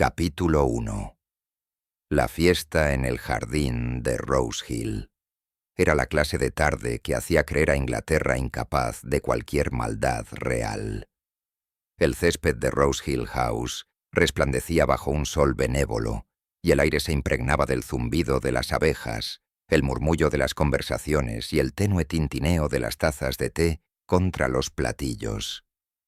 Capítulo 1. La fiesta en el jardín de Rose Hill. Era la clase de tarde que hacía creer a Inglaterra incapaz de cualquier maldad real. El césped de Rose Hill House resplandecía bajo un sol benévolo, y el aire se impregnaba del zumbido de las abejas, el murmullo de las conversaciones y el tenue tintineo de las tazas de té contra los platillos.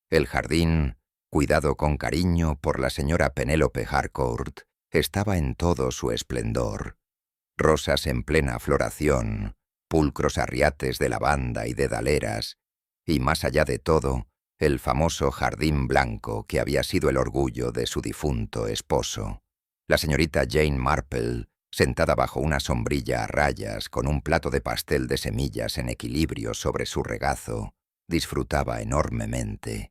El jardín, cuidado con cariño por la señora Penélope Harcourt, estaba en todo su esplendor. Rosas en plena floración, pulcros arriates de lavanda y de daleras, y más allá de todo, el famoso jardín blanco que había sido el orgullo de su difunto esposo. La señorita Jane Marple, sentada bajo una sombrilla a rayas con un plato de pastel de semillas en equilibrio sobre su regazo, disfrutaba enormemente.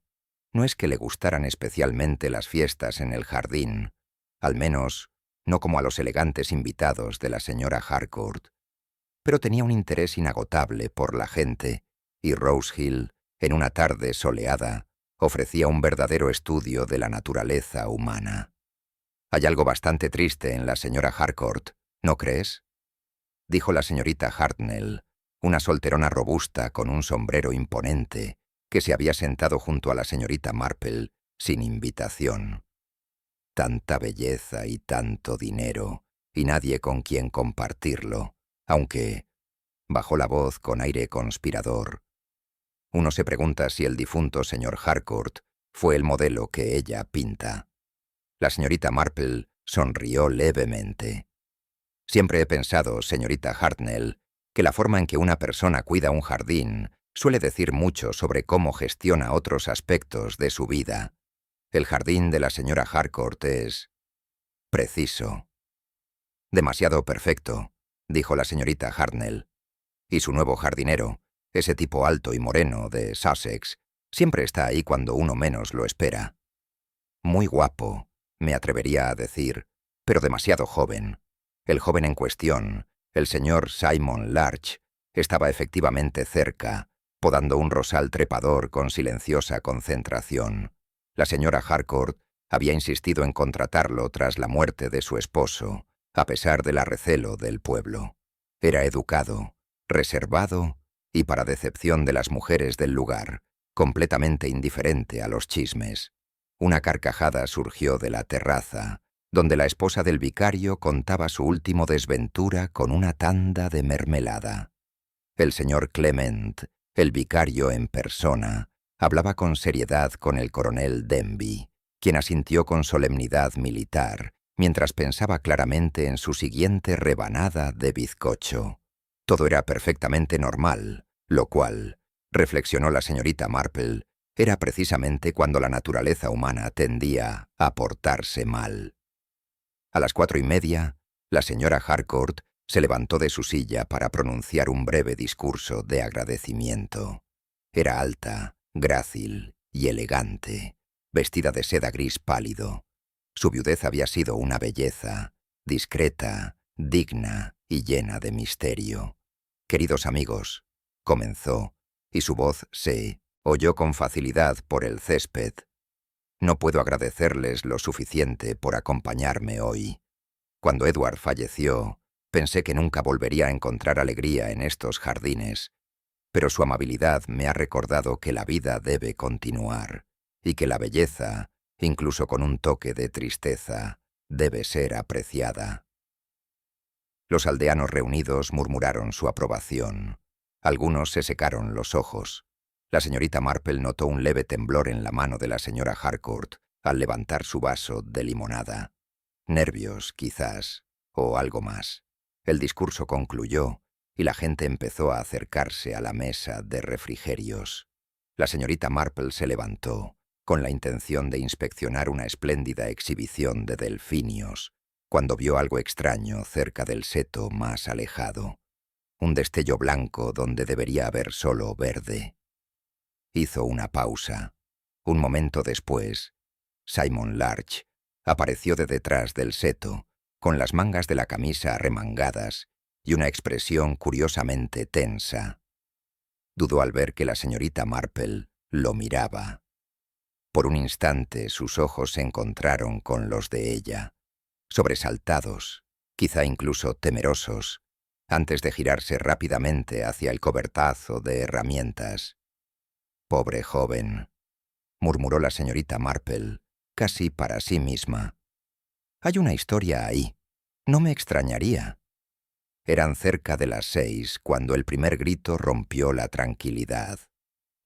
No es que le gustaran especialmente las fiestas en el jardín, al menos no como a los elegantes invitados de la señora Harcourt, pero tenía un interés inagotable por la gente, y Rose Hill, en una tarde soleada, ofrecía un verdadero estudio de la naturaleza humana. «Hay algo bastante triste en la señora Harcourt, ¿no crees?», dijo la señorita Hartnell, una solterona robusta con un sombrero imponente, que se había sentado junto a la señorita Marple sin invitación. Tanta belleza y tanto dinero, y nadie con quien compartirlo, aunque, bajó la voz con aire conspirador, uno se pregunta si el difunto señor Harcourt fue el modelo que ella pinta. La señorita Marple sonrió levemente. Siempre he pensado, señorita Hartnell, que la forma en que una persona cuida un jardín suele decir mucho sobre cómo gestiona otros aspectos de su vida. El jardín de la señora Harcourt es preciso. «Demasiado perfecto», dijo la señorita Hartnell. «Y su nuevo jardinero, ese tipo alto y moreno de Sussex, siempre está ahí cuando uno menos lo espera. Muy guapo, me atrevería a decir, pero demasiado joven. El joven en cuestión, el señor Simon Larch, estaba efectivamente cerca, podando un rosal trepador con silenciosa concentración. La señora Harcourt había insistido en contratarlo tras la muerte de su esposo, a pesar del recelo del pueblo. Era educado, reservado y, para decepción de las mujeres del lugar, completamente indiferente a los chismes. Una carcajada surgió de la terraza, donde la esposa del vicario contaba su último desventura con una tanda de mermelada. El señor Clement, el vicario en persona, hablaba con seriedad con el coronel Denby, quien asintió con solemnidad militar, mientras pensaba claramente en su siguiente rebanada de bizcocho. Todo era perfectamente normal, lo cual, reflexionó la señorita Marple, era precisamente cuando la naturaleza humana tendía a portarse mal. A las 4:30, la señora Harcourt se levantó de su silla para pronunciar un breve discurso de agradecimiento. Era alta, grácil y elegante, vestida de seda gris pálido. Su viudez había sido una belleza, discreta, digna y llena de misterio. «Queridos amigos», comenzó, y su voz se oyó con facilidad por el césped. «No puedo agradecerles lo suficiente por acompañarme hoy. Cuando Edward falleció, pensé que nunca volvería a encontrar alegría en estos jardines, pero su amabilidad me ha recordado que la vida debe continuar y que la belleza, incluso con un toque de tristeza, debe ser apreciada». Los aldeanos reunidos murmuraron su aprobación. Algunos se secaron los ojos. La señorita Marple notó un leve temblor en la mano de la señora Harcourt al levantar su vaso de limonada. Nervios, quizás, o algo más. El discurso concluyó y la gente empezó a acercarse a la mesa de refrigerios. La señorita Marple se levantó, con la intención de inspeccionar una espléndida exhibición de delfinios, cuando vio algo extraño cerca del seto más alejado. Un destello blanco donde debería haber solo verde. Hizo una pausa. Un momento después, Simon Larch apareció de detrás del seto, con las mangas de la camisa arremangadas y una expresión curiosamente tensa. Dudó al ver que la señorita Marple lo miraba. Por un instante sus ojos se encontraron con los de ella, sobresaltados, quizá incluso temerosos, antes de girarse rápidamente hacia el cobertazo de herramientas. «Pobre joven», murmuró la señorita Marple, casi para sí misma. «Hay una historia ahí. No me extrañaría». Eran cerca de las 6 cuando el primer grito rompió la tranquilidad.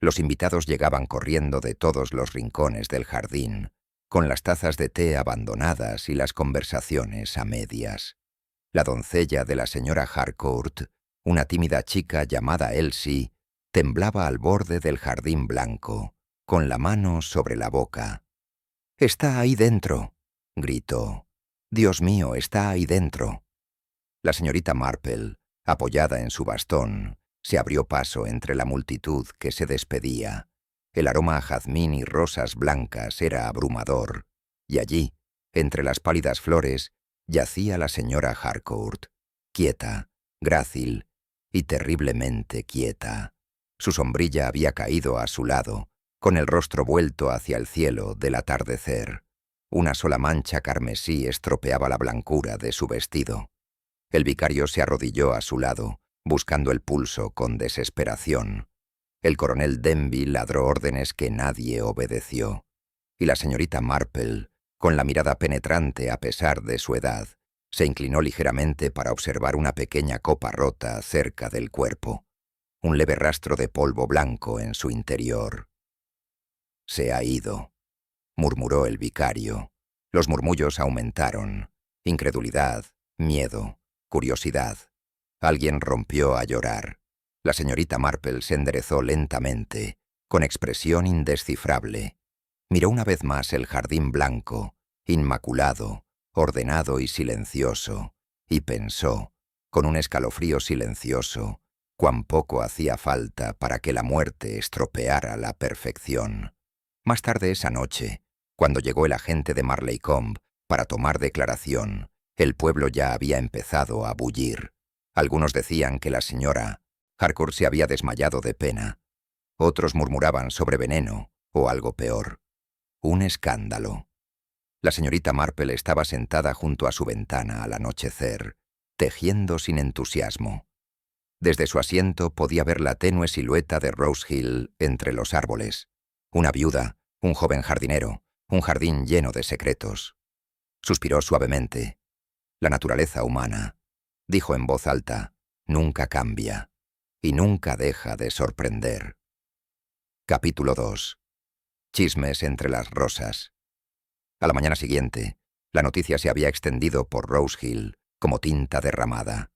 Los invitados llegaban corriendo de todos los rincones del jardín, con las tazas de té abandonadas y las conversaciones a medias. La doncella de la señora Harcourt, una tímida chica llamada Elsie, temblaba al borde del jardín blanco, con la mano sobre la boca. «Está ahí dentro», gritó. «Dios mío, está ahí dentro». La señorita Marple, apoyada en su bastón, se abrió paso entre la multitud que se despedía. El aroma a jazmín y rosas blancas era abrumador, y allí, entre las pálidas flores, yacía la señora Harcourt, quieta, grácil y terriblemente quieta. Su sombrilla había caído a su lado, con el rostro vuelto hacia el cielo del atardecer. Una sola mancha carmesí estropeaba la blancura de su vestido. El vicario se arrodilló a su lado, buscando el pulso con desesperación. El coronel Denby ladró órdenes que nadie obedeció. Y la señorita Marple, con la mirada penetrante a pesar de su edad, se inclinó ligeramente para observar una pequeña copa rota cerca del cuerpo, un leve rastro de polvo blanco en su interior. «Se ha ido», murmuró el vicario. Los murmullos aumentaron. Incredulidad, miedo, curiosidad. Alguien rompió a llorar. La señorita Marple se enderezó lentamente, con expresión indescifrable. Miró una vez más el jardín blanco, inmaculado, ordenado y silencioso, y pensó, con un escalofrío silencioso, cuán poco hacía falta para que la muerte estropeara la perfección. Más tarde esa noche, cuando llegó el agente de Marleycombe para tomar declaración, el pueblo ya había empezado a bullir. Algunos decían que la señora Harcourt se había desmayado de pena. Otros murmuraban sobre veneno o algo peor. Un escándalo. La señorita Marple estaba sentada junto a su ventana al anochecer, tejiendo sin entusiasmo. Desde su asiento podía ver la tenue silueta de Rose Hill entre los árboles. Una viuda, un joven jardinero, un jardín lleno de secretos. Suspiró suavemente. La naturaleza humana, dijo en voz alta, nunca cambia y nunca deja de sorprender. Capítulo 2. Chismes entre las rosas. A la mañana siguiente, la noticia se había extendido por Rose Hill como tinta derramada,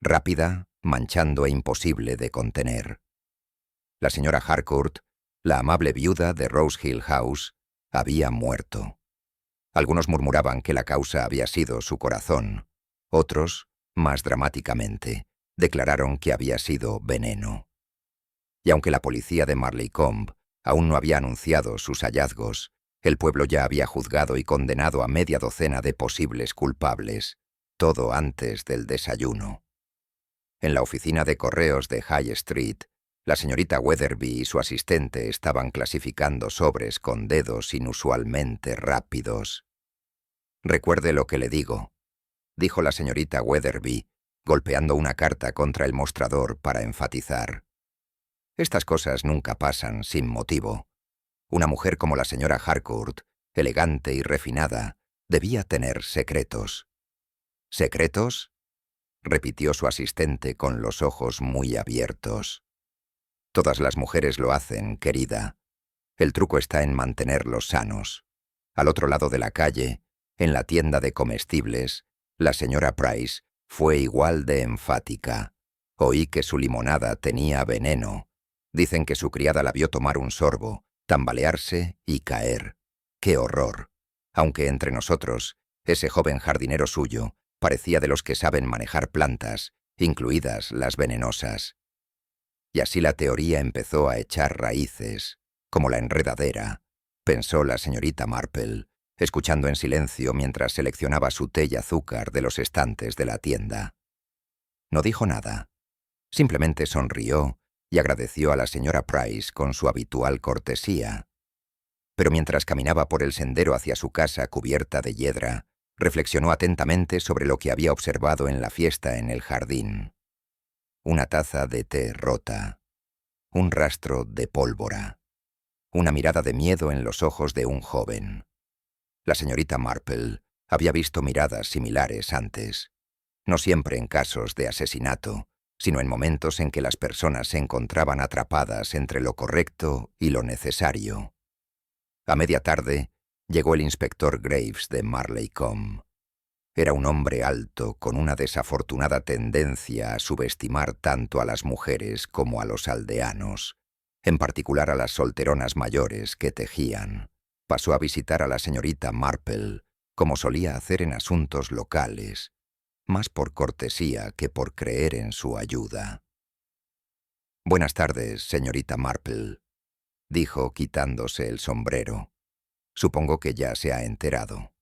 rápida, manchando e imposible de contener. La señora Harcourt, la amable viuda de Rose Hill House, había muerto. Algunos murmuraban que la causa había sido su corazón. Otros, más dramáticamente, declararon que había sido veneno. Y aunque la policía de Marleycombe aún no había anunciado sus hallazgos, el pueblo ya había juzgado y condenado a media docena de posibles culpables, todo antes del desayuno. En la oficina de correos de High Street, la señorita Weatherby y su asistente estaban clasificando sobres con dedos inusualmente rápidos. «Recuerde lo que le digo», dijo la señorita Weatherby, golpeando una carta contra el mostrador para enfatizar. «Estas cosas nunca pasan sin motivo. Una mujer como la señora Harcourt, elegante y refinada, debía tener secretos». «¿Secretos?», repitió su asistente con los ojos muy abiertos. «Todas las mujeres lo hacen, querida. El truco está en mantenerlos sanos. Al otro lado de la calle, en la tienda de comestibles, la señora Price fue igual de enfática. Oí que su limonada tenía veneno. Dicen que su criada la vio tomar un sorbo, tambalearse y caer. ¡Qué horror! Aunque entre nosotros, ese joven jardinero suyo parecía de los que saben manejar plantas, incluidas las venenosas. Y así la teoría empezó a echar raíces, como la enredadera, pensó la señorita Marple, escuchando en silencio mientras seleccionaba su té y azúcar de los estantes de la tienda. No dijo nada. Simplemente sonrió y agradeció a la señora Price con su habitual cortesía. pero mientras caminaba por el sendero hacia su casa cubierta de hiedra, reflexionó atentamente sobre lo que había observado en la fiesta en el jardín. Una taza de té rota, un rastro de pólvora, una mirada de miedo en los ojos de un joven. La señorita Marple había visto miradas similares antes, no siempre en casos de asesinato, sino en momentos en que las personas se encontraban atrapadas entre lo correcto y lo necesario. A media tarde llegó el inspector Graves de Marleycombe. Era un hombre alto con una desafortunada tendencia a subestimar tanto a las mujeres como a los aldeanos, en particular a las solteronas mayores que tejían. Pasó a visitar a la señorita Marple, como solía hacer en asuntos locales, más por cortesía que por creer en su ayuda. «Buenas tardes, señorita Marple», dijo quitándose el sombrero. «Supongo que ya se ha enterado».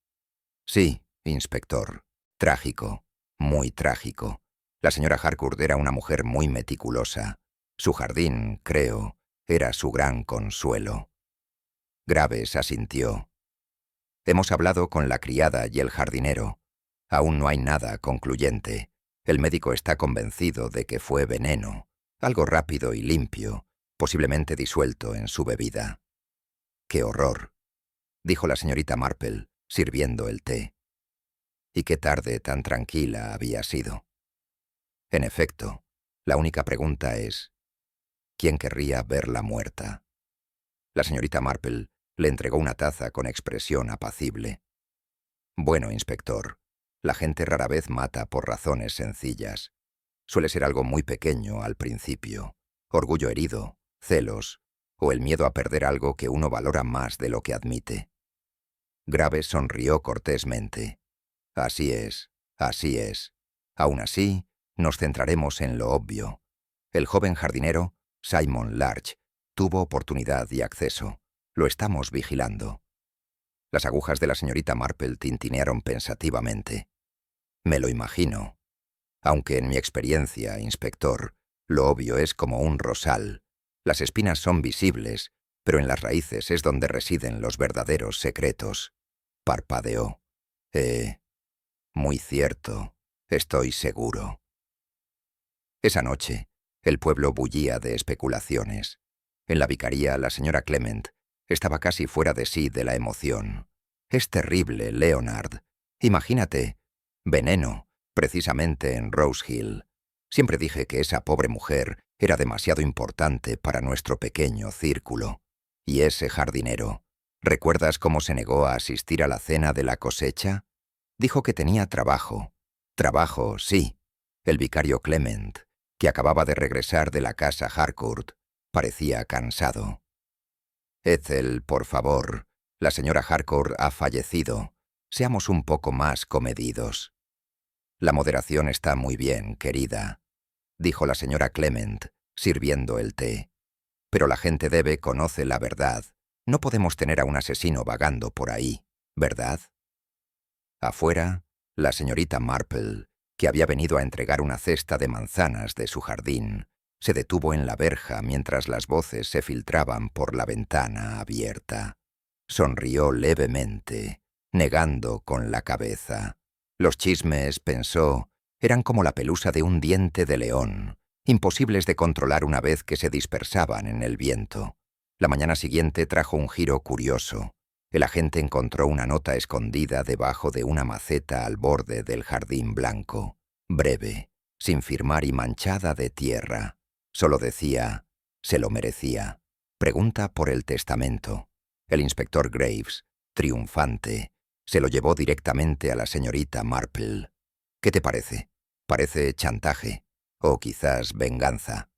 «Sí, inspector. Trágico, muy trágico. La señora Harcourt era una mujer muy meticulosa. Su jardín, creo, era su gran consuelo». Graves asintió. «Hemos hablado con la criada y el jardinero. Aún no hay nada concluyente. El médico está convencido de que fue veneno, algo rápido y limpio, posiblemente disuelto en su bebida». «¡Qué horror!», dijo la señorita Marple, sirviendo el té. Y qué tarde tan tranquila había sido. En efecto, la única pregunta es, ¿quién querría verla muerta? La señorita Marple le entregó una taza con expresión apacible. «Bueno, inspector, la gente rara vez mata por razones sencillas. Suele ser algo muy pequeño al principio, orgullo herido, celos, o el miedo a perder algo que uno valora más de lo que admite». Graves sonrió cortésmente. «Así es, así es. Aún así, nos centraremos en lo obvio. El joven jardinero, Simon Larch, tuvo oportunidad y acceso. Lo estamos vigilando». Las agujas de la señorita Marple tintinearon pensativamente. «Me lo imagino. Aunque en mi experiencia, inspector, lo obvio es como un rosal. Las espinas son visibles, pero en las raíces es donde residen los verdaderos secretos». Parpadeó. Muy cierto, estoy seguro». Esa noche, el pueblo bullía de especulaciones. En la vicaría, la señora Clement estaba casi fuera de sí de la emoción. «Es terrible, Leonard. Imagínate. Veneno, precisamente en Rose Hill. Siempre dije que esa pobre mujer era demasiado importante para nuestro pequeño círculo. Y ese jardinero, ¿recuerdas cómo se negó a asistir a la cena de la cosecha? Dijo que tenía trabajo. Trabajo, sí. El vicario Clement, que acababa de regresar de la casa Harcourt, parecía cansado. «Ethel, por favor, la señora Harcourt ha fallecido. Seamos un poco más comedidos». «La moderación está muy bien, querida», dijo la señora Clement, sirviendo el té. «Pero la gente conoce la verdad. No podemos tener a un asesino vagando por ahí, ¿verdad?» Afuera, la señorita Marple, que había venido a entregar una cesta de manzanas de su jardín, se detuvo en la verja mientras las voces se filtraban por la ventana abierta. Sonrió levemente, negando con la cabeza. Los chismes, pensó, eran como la pelusa de un diente de león, imposibles de controlar una vez que se dispersaban en el viento. La mañana siguiente trajo un giro curioso. El agente encontró una nota escondida debajo de una maceta al borde del jardín blanco, breve, sin firmar y manchada de tierra. Solo decía, «Se lo merecía. Pregunta por el testamento». El inspector Graves, triunfante, se lo llevó directamente a la señorita Marple. «¿Qué te parece? Parece chantaje, o quizás venganza».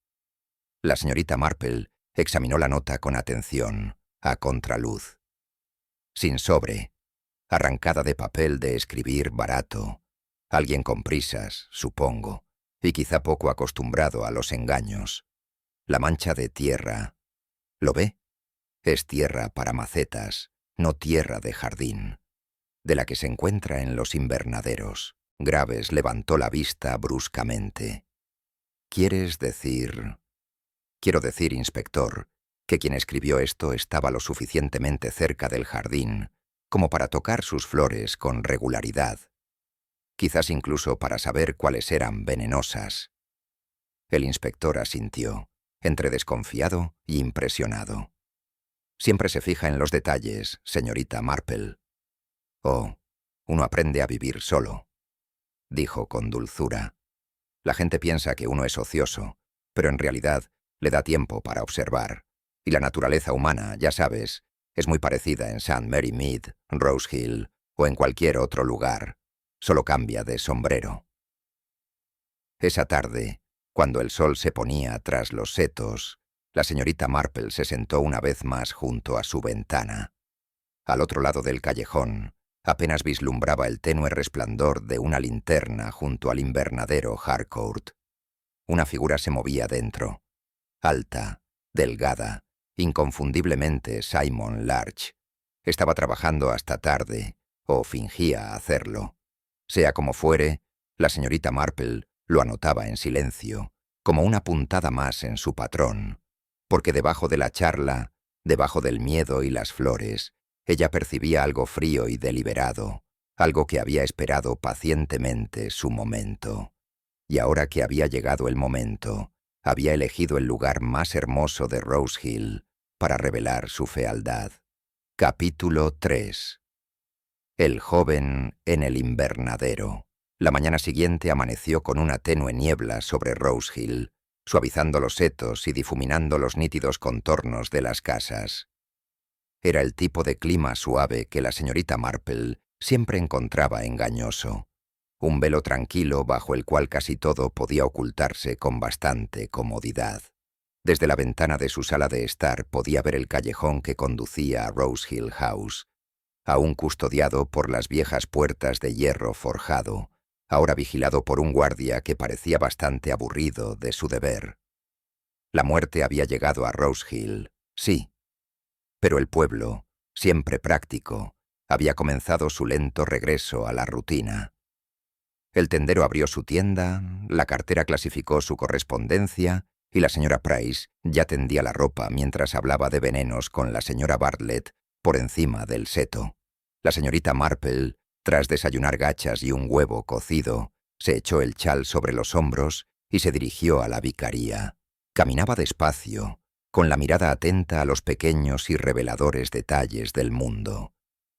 La señorita Marple examinó la nota con atención, a contraluz. Sin sobre, arrancada de papel de escribir barato. Alguien con prisas, supongo, y quizá poco acostumbrado a los engaños. La mancha de tierra. ¿Lo ve? Es tierra para macetas, no tierra de jardín, de la que se encuentra en los invernaderos. Graves levantó la vista bruscamente. «¿Quieres decir...?» «Quiero decir, inspector, que quien escribió esto estaba lo suficientemente cerca del jardín como para tocar sus flores con regularidad, quizás incluso para saber cuáles eran venenosas. El inspector asintió, entre desconfiado y impresionado. Siempre se fija en los detalles, señorita Marple. Oh, uno aprende a vivir solo, dijo con dulzura. La gente piensa que uno es ocioso, pero en realidad le da tiempo para observar. Y la naturaleza humana, ya sabes, es muy parecida en St. Mary Mead, Rose Hill o en cualquier otro lugar. Solo cambia de sombrero. Esa tarde, cuando el sol se ponía tras los setos, la señorita Marple se sentó una vez más junto a su ventana. Al otro lado del callejón, apenas vislumbraba el tenue resplandor de una linterna junto al invernadero Harcourt. Una figura se movía dentro. Alta, delgada, inconfundiblemente Simon Larch. Estaba trabajando hasta tarde, o fingía hacerlo. Sea como fuere, la señorita Marple lo anotaba en silencio, como una puntada más en su patrón, porque debajo de la charla, debajo del miedo y las flores, ella percibía algo frío y deliberado, algo que había esperado pacientemente su momento. Y ahora que había llegado el momento, había elegido el lugar más hermoso de Rose Hill para revelar su fealdad. Capítulo 3. El joven en el invernadero. La mañana siguiente amaneció con una tenue niebla sobre Rose Hill, suavizando los setos y difuminando los nítidos contornos de las casas. Era el tipo de clima suave que la señorita Marple siempre encontraba engañoso. Un velo tranquilo bajo el cual casi todo podía ocultarse con bastante comodidad. Desde la ventana de su sala de estar podía ver el callejón que conducía a Rose Hill House, aún custodiado por las viejas puertas de hierro forjado, ahora vigilado por un guardia que parecía bastante aburrido de su deber. La muerte había llegado a Rose Hill, sí, pero el pueblo, siempre práctico, había comenzado su lento regreso a la rutina. El tendero abrió su tienda, la cartera clasificó su correspondencia y la señora Price ya tendía la ropa mientras hablaba de venenos con la señora Bartlett por encima del seto. La señorita Marple, tras desayunar gachas y un huevo cocido, se echó el chal sobre los hombros y se dirigió a la vicaría. Caminaba despacio, con la mirada atenta a los pequeños y reveladores detalles del mundo.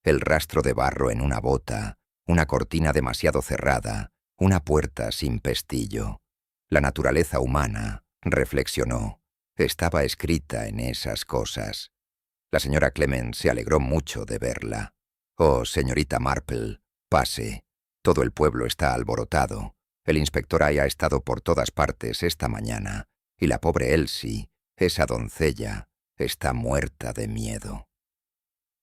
El rastro de barro en una bota, una cortina demasiado cerrada, una puerta sin pestillo. La naturaleza humana, reflexionó, estaba escrita en esas cosas. La señora Clement se alegró mucho de verla. «Oh, señorita Marple, pase. Todo el pueblo está alborotado. El inspector ha estado por todas partes esta mañana, y la pobre Elsie, esa doncella, está muerta de miedo».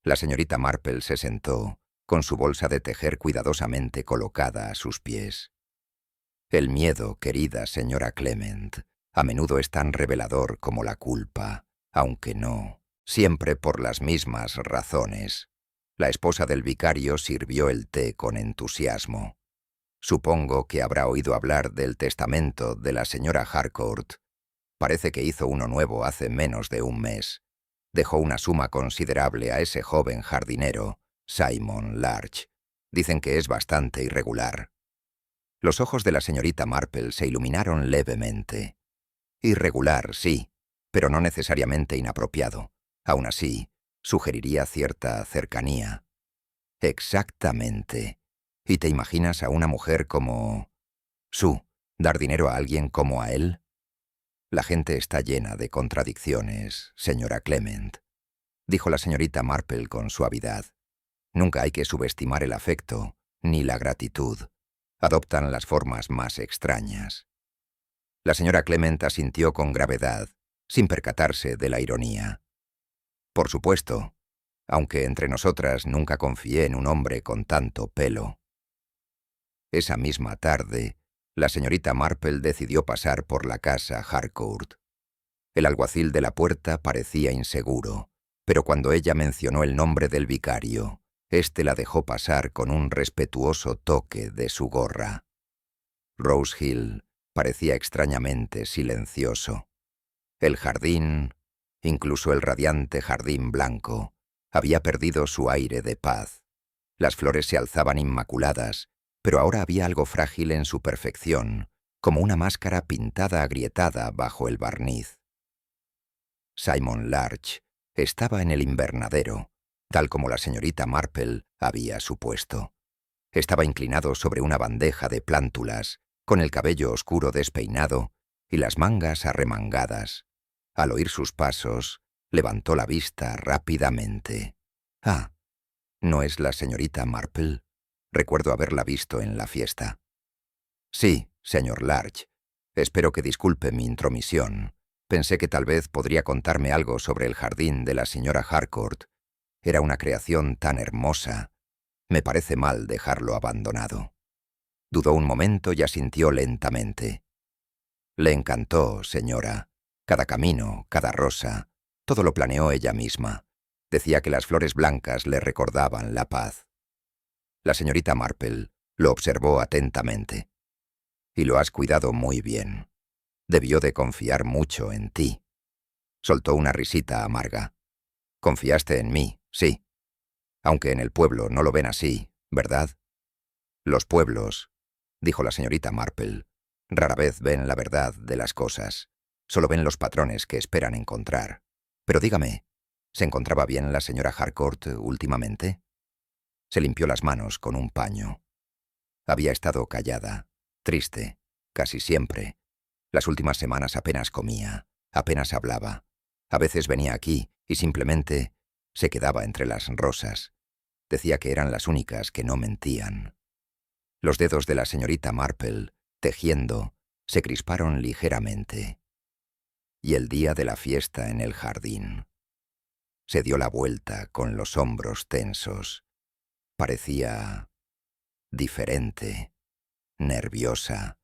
La señorita Marple se sentó, con su bolsa de tejer cuidadosamente colocada a sus pies. El miedo, querida señora Clement, a menudo es tan revelador como la culpa, aunque no, siempre por las mismas razones. La esposa del vicario sirvió el té con entusiasmo. Supongo que habrá oído hablar del testamento de la señora Harcourt. Parece que hizo uno nuevo hace menos de un mes. Dejó una suma considerable a ese joven jardinero, Simon Larch. Dicen que es bastante irregular. Los ojos de la señorita Marple se iluminaron levemente. Irregular, sí, pero no necesariamente inapropiado. Aún así, sugeriría cierta cercanía. Exactamente. ¿Y te imaginas a una mujer como... Sue, dar dinero a alguien como a él? La gente está llena de contradicciones, señora Clement, dijo la señorita Marple con suavidad. Nunca hay que subestimar el afecto, ni la gratitud. Adoptan las formas más extrañas. La señora Clement asintió con gravedad, sin percatarse de la ironía. Por supuesto, aunque entre nosotras nunca confié en un hombre con tanto pelo. Esa misma tarde, la señorita Marple decidió pasar por la casa Harcourt. El alguacil de la puerta parecía inseguro, pero cuando ella mencionó el nombre del vicario, éste la dejó pasar con un respetuoso toque de su gorra. Rose Hill parecía extrañamente silencioso. El jardín, Incluso el radiante jardín blanco había perdido su aire de paz. Las flores se alzaban inmaculadas, pero ahora había algo frágil en su perfección, como una máscara pintada agrietada bajo el barniz. Simon Larch estaba en el invernadero, tal como la señorita Marple había supuesto. Estaba inclinado sobre una bandeja de plántulas, con el cabello oscuro despeinado y las mangas arremangadas. Al oír sus pasos, levantó la vista rápidamente. «Ah, ¿no es la señorita Marple? Recuerdo haberla visto en la fiesta». «Sí, señor Larch. Espero que disculpe mi intromisión. Pensé que tal vez podría contarme algo sobre el jardín de la señora Harcourt. Era una creación tan hermosa. Me parece mal dejarlo abandonado». Dudó un momento y asintió lentamente. «Le encantó, señora. Cada camino, cada rosa, todo lo planeó ella misma. Decía que las flores blancas le recordaban la paz». La señorita Marple lo observó atentamente. «Y lo has cuidado muy bien. Debió de confiar mucho en ti». Soltó una risita amarga. «Confiaste en mí, sí. Aunque en el pueblo no lo ven así, ¿verdad?» «Los pueblos», dijo la señorita Marple, «rara vez ven la verdad de las cosas. Solo ven los patrones que esperan encontrar. Pero dígame, ¿se encontraba bien la señora Harcourt últimamente?» Se limpió las manos con un paño. Había estado callada, triste, casi siempre. Las últimas semanas apenas comía, apenas hablaba. A veces venía aquí y simplemente se quedaba entre las rosas. Decía que eran las únicas que no mentían. Los dedos de la señorita Marple, tejiendo, se crisparon ligeramente. Y el día de la fiesta en el jardín. Se dio la vuelta con los hombros tensos. Parecía diferente, nerviosa.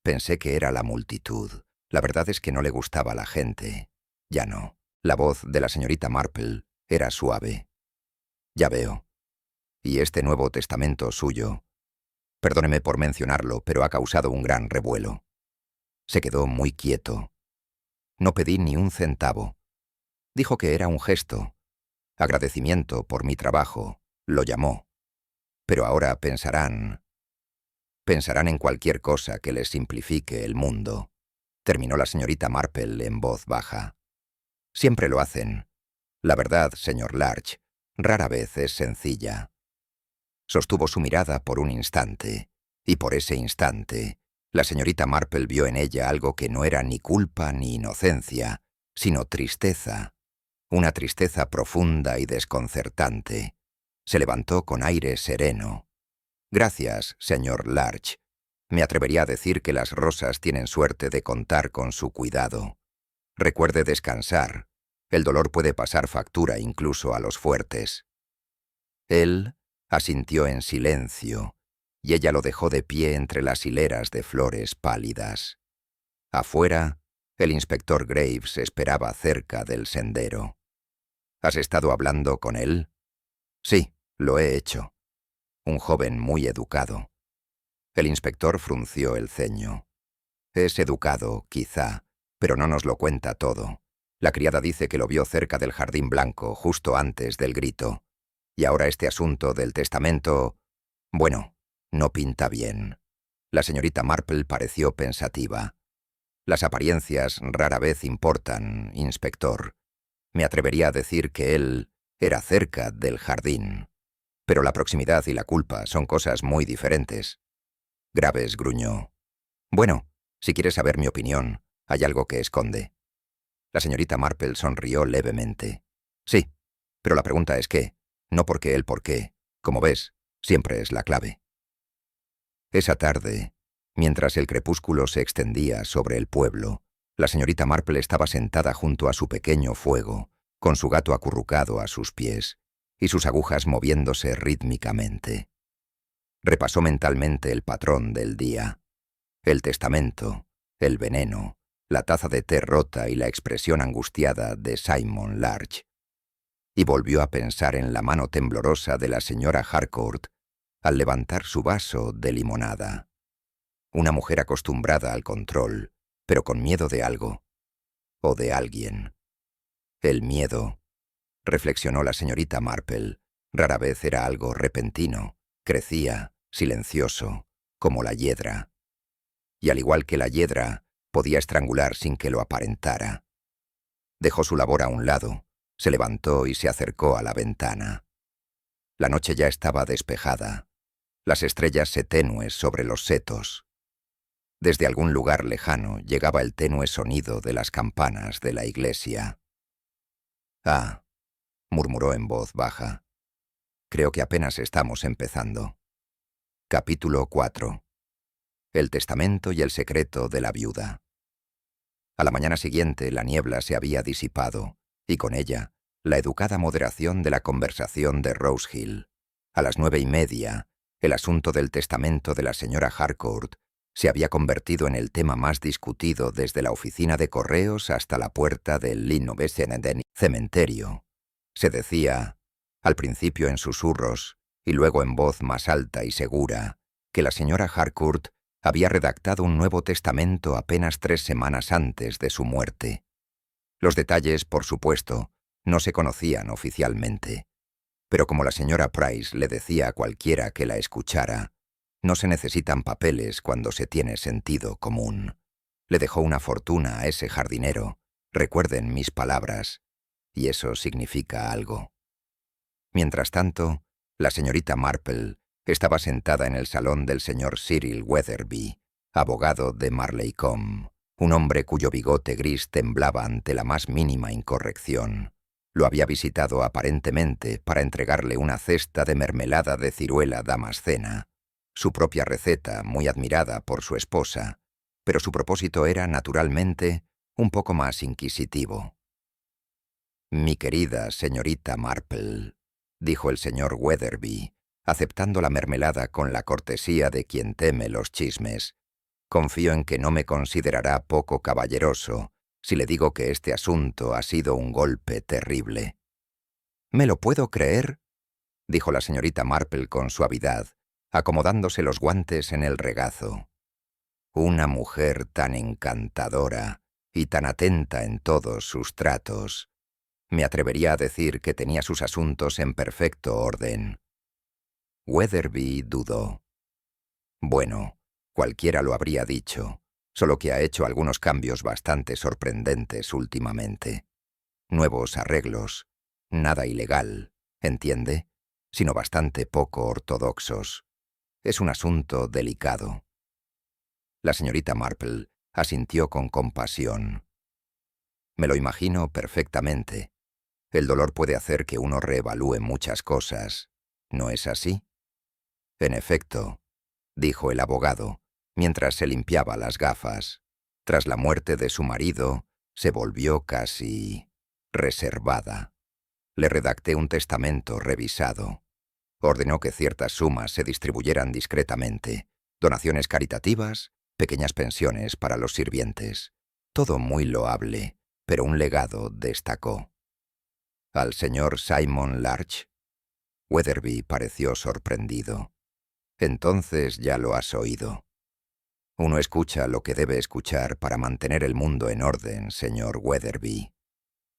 Pensé que era la multitud. La verdad es que no le gustaba la gente. Ya no. La voz de la señorita Marple era suave. «Ya veo. Y este Nuevo Testamento suyo, perdóneme por mencionarlo, pero ha causado un gran revuelo». Se quedó muy quieto. «No pedí ni un centavo. Dijo que era un gesto. Agradecimiento por mi trabajo, lo llamó. Pero ahora pensarán en cualquier cosa que les simplifique el mundo», terminó la señorita Marple en voz baja. «Siempre lo hacen. La verdad, señor Larch, rara vez es sencilla». Sostuvo su mirada por un instante, y por ese instante, la señorita Marple vio en ella algo que no era ni culpa ni inocencia, sino tristeza, una tristeza profunda y desconcertante. Se levantó con aire sereno. «Gracias, señor Larch. Me atrevería a decir que las rosas tienen suerte de contar con su cuidado. Recuerde descansar. El dolor puede pasar factura incluso a los fuertes». Él asintió en silencio, y ella lo dejó de pie entre las hileras de flores pálidas. Afuera, el inspector Graves esperaba cerca del sendero. «¿Has estado hablando con él?» «Sí, lo he hecho. Un joven muy educado». El inspector frunció el ceño. «Es educado, quizá, pero no nos lo cuenta todo. La criada dice que lo vio cerca del jardín blanco, justo antes del grito. Y ahora este asunto del testamento... Bueno, no pinta bien». La señorita Marple pareció pensativa. «Las apariencias rara vez importan, inspector. Me atrevería a decir que él era cerca del jardín. Pero la proximidad y la culpa son cosas muy diferentes». Graves gruñó. «Bueno, si quieres saber mi opinión, hay algo que esconde». La señorita Marple sonrió levemente. «Sí, pero la pregunta es qué, no por qué el por qué. Como ves, siempre es la clave». Esa tarde, mientras el crepúsculo se extendía sobre el pueblo, la señorita Marple estaba sentada junto a su pequeño fuego, con su gato acurrucado a sus pies, y sus agujas moviéndose rítmicamente. Repasó mentalmente el patrón del día. El testamento, el veneno, la taza de té rota y la expresión angustiada de Simon Larch. Y volvió a pensar en la mano temblorosa de la señora Harcourt al levantar su vaso de limonada. Una mujer acostumbrada al control, pero con miedo de algo, o de alguien. El miedo, reflexionó la señorita Marple, rara vez era algo repentino, crecía, silencioso, como la hiedra. Y al igual que la hiedra, podía estrangular sin que lo aparentara. Dejó su labor a un lado, se levantó y se acercó a la ventana. La noche ya estaba despejada, las estrellas se tenues sobre los setos. Desde algún lugar lejano llegaba el tenue sonido de las campanas de la iglesia. «Ah», murmuró en voz baja. «Creo que apenas estamos empezando». Capítulo 4. El testamento y el secreto de la viuda. A la mañana siguiente la niebla se había disipado, y con ella la educada moderación de la conversación de Rose Hill. A las 9:30, el asunto del testamento de la señora Harcourt se había convertido en el tema más discutido desde la oficina de correos hasta la puerta del Linnovesen cementerio. Se decía, al principio en susurros y luego en voz más alta y segura, que la señora Harcourt había redactado un nuevo testamento apenas 3 semanas antes de su muerte. Los detalles, por supuesto, no se conocían oficialmente, pero como la señora Price le decía a cualquiera que la escuchara, no se necesitan papeles cuando se tiene sentido común. Le dejó una fortuna a ese jardinero, recuerden mis palabras, y eso significa algo. Mientras tanto, la señorita Marple estaba sentada en el salón del señor Cyril Weatherby, abogado de Marleycombe, un hombre cuyo bigote gris temblaba ante la más mínima incorrección. Lo había visitado aparentemente para entregarle una cesta de mermelada de ciruela damascena, su propia receta muy admirada por su esposa, pero su propósito era, naturalmente, un poco más inquisitivo. «Mi querida señorita Marple», dijo el señor Weatherby, aceptando la mermelada con la cortesía de quien teme los chismes, «confío en que no me considerará poco caballeroso si le digo que este asunto ha sido un golpe terrible». «¿Me lo puedo creer?», dijo la señorita Marple con suavidad, acomodándose los guantes en el regazo. «Una mujer tan encantadora y tan atenta en todos sus tratos. Me atrevería a decir que tenía sus asuntos en perfecto orden». Weatherby dudó. «Bueno, cualquiera lo habría dicho, solo que ha hecho algunos cambios bastante sorprendentes últimamente. Nuevos arreglos, nada ilegal, ¿entiende?, sino bastante poco ortodoxos. Es un asunto delicado». La señorita Marple asintió con compasión. «Me lo imagino perfectamente. El dolor puede hacer que uno reevalúe muchas cosas, ¿no es así?». «En efecto», dijo el abogado, mientras se limpiaba las gafas. Tras la muerte de su marido, se volvió casi reservada. Le redacté un testamento revisado. Ordenó que ciertas sumas se distribuyeran discretamente, donaciones caritativas, pequeñas pensiones para los sirvientes. Todo muy loable, pero un legado destacó. «¿Al señor Simon Larch?». Weatherby pareció sorprendido. «Entonces ya lo has oído». «Uno escucha lo que debe escuchar para mantener el mundo en orden, señor Weatherby»,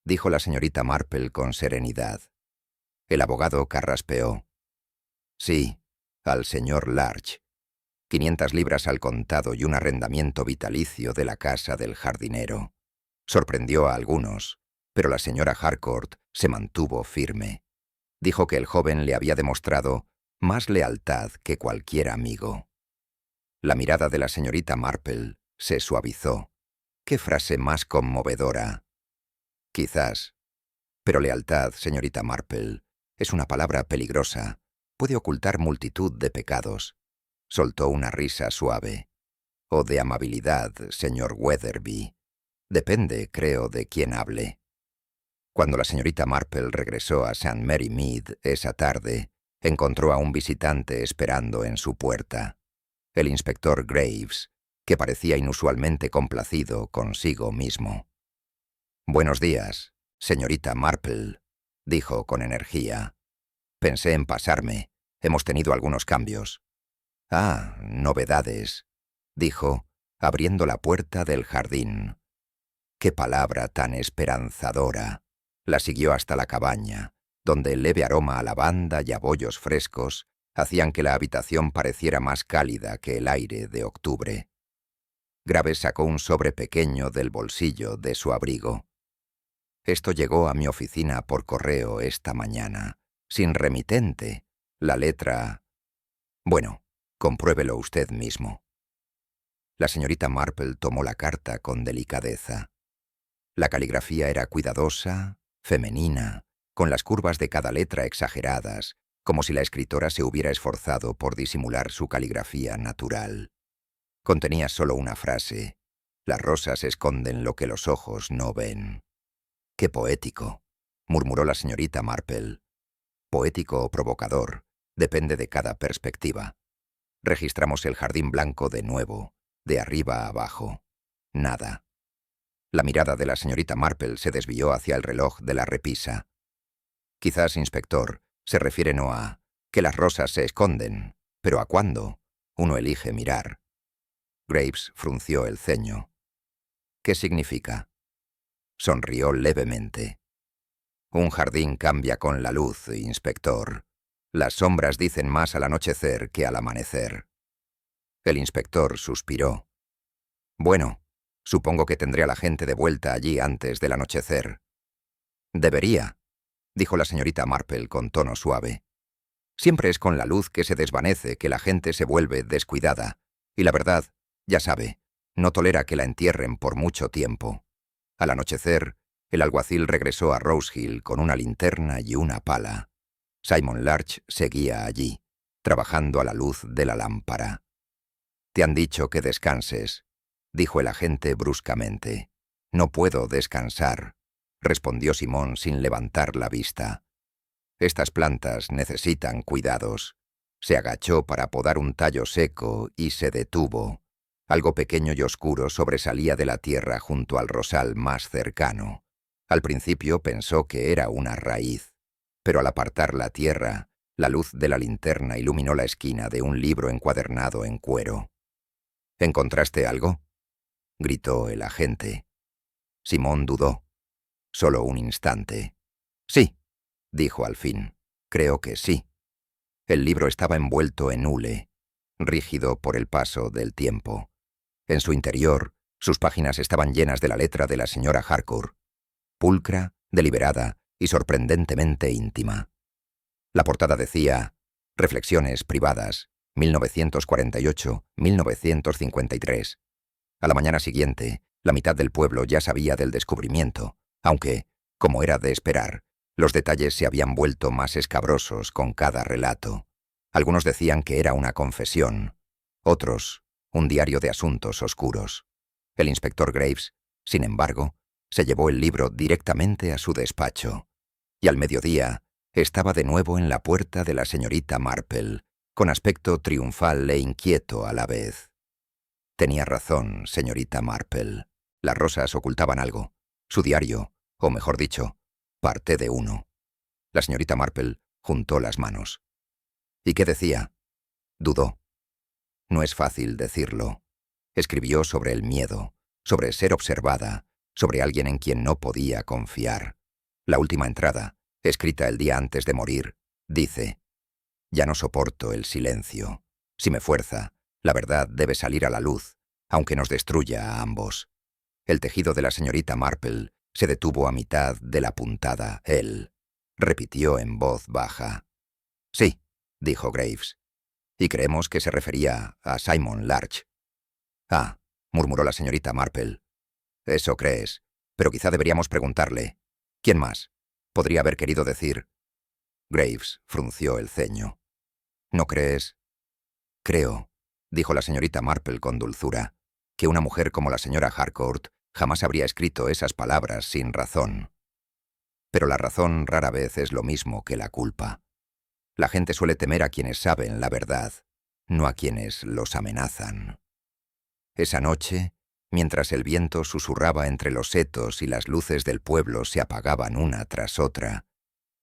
dijo la señorita Marple con serenidad. El abogado carraspeó. «Sí, al señor Larch. 500 libras al contado y un arrendamiento vitalicio de la casa del jardinero. Sorprendió a algunos, pero la señora Harcourt se mantuvo firme. Dijo que el joven le había demostrado más lealtad que cualquier amigo». La mirada de la señorita Marple se suavizó. «¿Qué frase más conmovedora?» «Quizás. Pero lealtad, señorita Marple, es una palabra peligrosa. Puede ocultar multitud de pecados». Soltó una risa suave. «O de amabilidad, señor Weatherby. Depende, creo, de quién hable». Cuando la señorita Marple regresó a St. Mary Mead esa tarde, encontró a un visitante esperando en su puerta. El inspector Graves, que parecía inusualmente complacido consigo mismo. «Buenos días, señorita Marple», dijo con energía. «Pensé en pasarme. Hemos tenido algunos cambios». «Ah, novedades», dijo, abriendo la puerta del jardín. «Qué palabra tan esperanzadora. La siguió hasta la cabaña, donde el leve aroma a lavanda y a bollos frescos hacían que la habitación pareciera más cálida que el aire de octubre. Graves sacó un sobre pequeño del bolsillo de su abrigo. Esto llegó a mi oficina por correo esta mañana, sin remitente. La letra... Bueno, compruébelo usted mismo. La señorita Marple tomó la carta con delicadeza. La caligrafía era cuidadosa, femenina, con las curvas de cada letra exageradas, como si la escritora se hubiera esforzado por disimular su caligrafía natural. Contenía solo una frase: las rosas esconden lo que los ojos no ven. ¡Qué poético!, murmuró la señorita Marple. Poético o provocador, depende de cada perspectiva. Registramos el jardín blanco de nuevo, de arriba a abajo. Nada. La mirada de la señorita Marple se desvió hacia el reloj de la repisa. Quizás, inspector, se refiere no a que las rosas se esconden, pero a cuándo uno elige mirar. Graves frunció el ceño. ¿Qué significa? Sonrió levemente. Un jardín cambia con la luz, inspector. Las sombras dicen más al anochecer que al amanecer. El inspector suspiró. Bueno, supongo que tendré a la gente de vuelta allí antes del anochecer. Debería, dijo la señorita Marple con tono suave. Siempre es con la luz que se desvanece que la gente se vuelve descuidada, y la verdad, ya sabe, no tolera que la entierren por mucho tiempo. Al anochecer, el alguacil regresó a Rose Hill con una linterna y una pala. Simon Larch seguía allí, trabajando a la luz de la lámpara. «Te han dicho que descanses», dijo el agente bruscamente. «No puedo descansar», respondió Simón sin levantar la vista. «Estas plantas necesitan cuidados». Se agachó para podar un tallo seco y se detuvo. Algo pequeño y oscuro sobresalía de la tierra junto al rosal más cercano. Al principio pensó que era una raíz, pero al apartar la tierra, la luz de la linterna iluminó la esquina de un libro encuadernado en cuero. «¿Encontraste algo?», gritó el agente. Simón dudó. Solo un instante. «Sí», dijo al fin. «Creo que sí». El libro estaba envuelto en hule, rígido por el paso del tiempo. En su interior, sus páginas estaban llenas de la letra de la señora Harcourt, pulcra, deliberada y sorprendentemente íntima. La portada decía: «Reflexiones privadas, 1948-1953». A la mañana siguiente, la mitad del pueblo ya sabía del descubrimiento, aunque, como era de esperar, los detalles se habían vuelto más escabrosos con cada relato. Algunos decían que era una confesión, otros, un diario de asuntos oscuros. El inspector Graves, sin embargo, se llevó el libro directamente a su despacho, y al mediodía estaba de nuevo en la puerta de la señorita Marple, con aspecto triunfal e inquieto a la vez. Tenía razón, señorita Marple. Las rosas ocultaban algo. Su diario, o mejor dicho, parte de uno. La señorita Marple juntó las manos. ¿Y qué decía? Dudó. No es fácil decirlo. Escribió sobre el miedo, sobre ser observada, sobre alguien en quien no podía confiar. La última entrada, escrita el día antes de morir, dice: «Ya no soporto el silencio. Si me fuerza, la verdad debe salir a la luz, aunque nos destruya a ambos». El tejido de la señorita Marple se detuvo a mitad de la puntada «él». Repitió en voz baja. «Sí», dijo Graves. «Y creemos que se refería a Simon Larch». «Ah», murmuró la señorita Marple. «Eso crees, pero quizá deberíamos preguntarle. ¿Quién más? Podría haber querido decir». Graves frunció el ceño. «¿No crees?» «Creo», dijo la señorita Marple con dulzura, «que una mujer como la señora Harcourt jamás habría escrito esas palabras sin razón». Pero la razón rara vez es lo mismo que la culpa. La gente suele temer a quienes saben la verdad, no a quienes los amenazan. Esa noche, mientras el viento susurraba entre los setos y las luces del pueblo se apagaban una tras otra,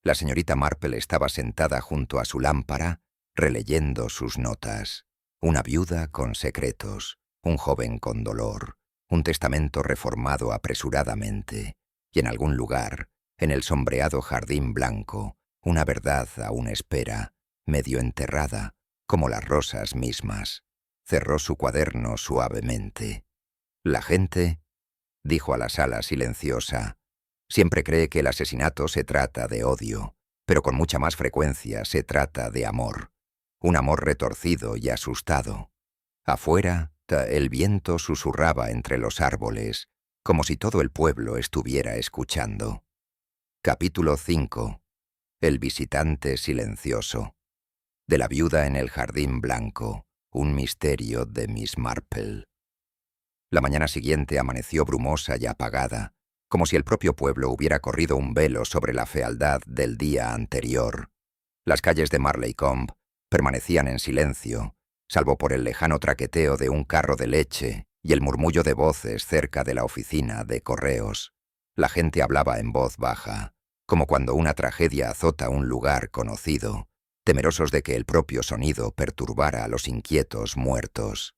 la señorita Marple estaba sentada junto a su lámpara, releyendo sus notas. Una viuda con secretos, un joven con dolor, un testamento reformado apresuradamente, y en algún lugar, En el sombreado jardín blanco, una verdad aún espera, medio enterrada, como las rosas mismas. Cerró su cuaderno suavemente. La gente, dijo a la sala silenciosa, siempre cree que el asesinato se trata de odio, pero con mucha más frecuencia se trata de amor. Un amor retorcido y asustado. Afuera, el viento susurraba entre los árboles, como si todo el pueblo estuviera escuchando. Capítulo 5. El visitante silencioso. De la viuda en el jardín blanco, un misterio de Miss Marple. La mañana siguiente amaneció brumosa y apagada, como si el propio pueblo hubiera corrido un velo sobre la fealdad del día anterior. Las calles de Marleycombe permanecían en silencio, salvo por el lejano traqueteo de un carro de leche y el murmullo de voces cerca de la oficina de correos. La gente hablaba en voz baja, como cuando una tragedia azota un lugar conocido, temerosos de que el propio sonido perturbara a los inquietos muertos.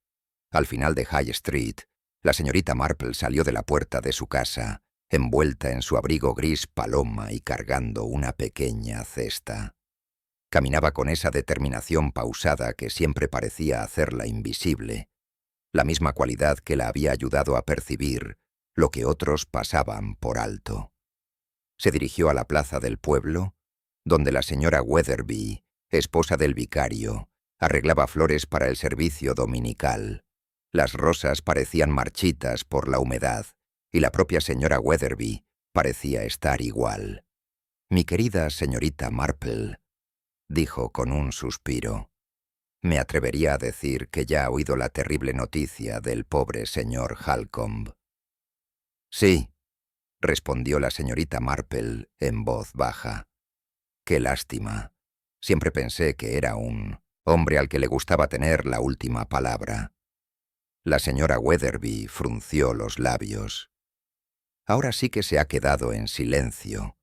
Al final de High Street, la señorita Marple salió de la puerta de su casa, envuelta en su abrigo gris paloma y cargando una pequeña cesta. Caminaba con esa determinación pausada que siempre parecía hacerla invisible, la misma cualidad que la había ayudado a percibir lo que otros pasaban por alto. Se dirigió a la plaza del pueblo, donde la señora Weatherby, esposa del vicario, arreglaba flores para el servicio dominical. Las rosas parecían marchitas por la humedad, y la propia señora Weatherby parecía estar igual. «Mi querida señorita Marple», dijo con un suspiro, «me atrevería a decir que ya ha oído la terrible noticia del pobre señor Halcombe». «Sí», respondió la señorita Marple en voz baja. «Qué lástima. Siempre pensé que era un hombre al que le gustaba tener la última palabra». La señora Weatherby frunció los labios. Ahora sí que se ha quedado en silencio.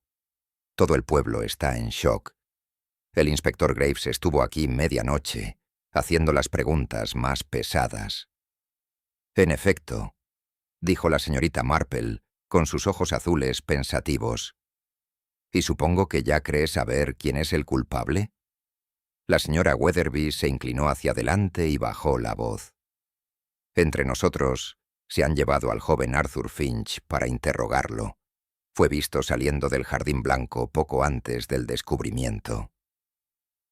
Todo el pueblo está en shock. El inspector Graves estuvo aquí medianoche, haciendo las preguntas más pesadas. «En efecto», dijo la señorita Marple, con sus ojos azules pensativos. «¿Y supongo que ya cree saber quién es el culpable?» La señora Weatherby se inclinó hacia adelante y bajó la voz. «Entre nosotros, se han llevado al joven Arthur Finch para interrogarlo. Fue visto saliendo del jardín blanco poco antes del descubrimiento».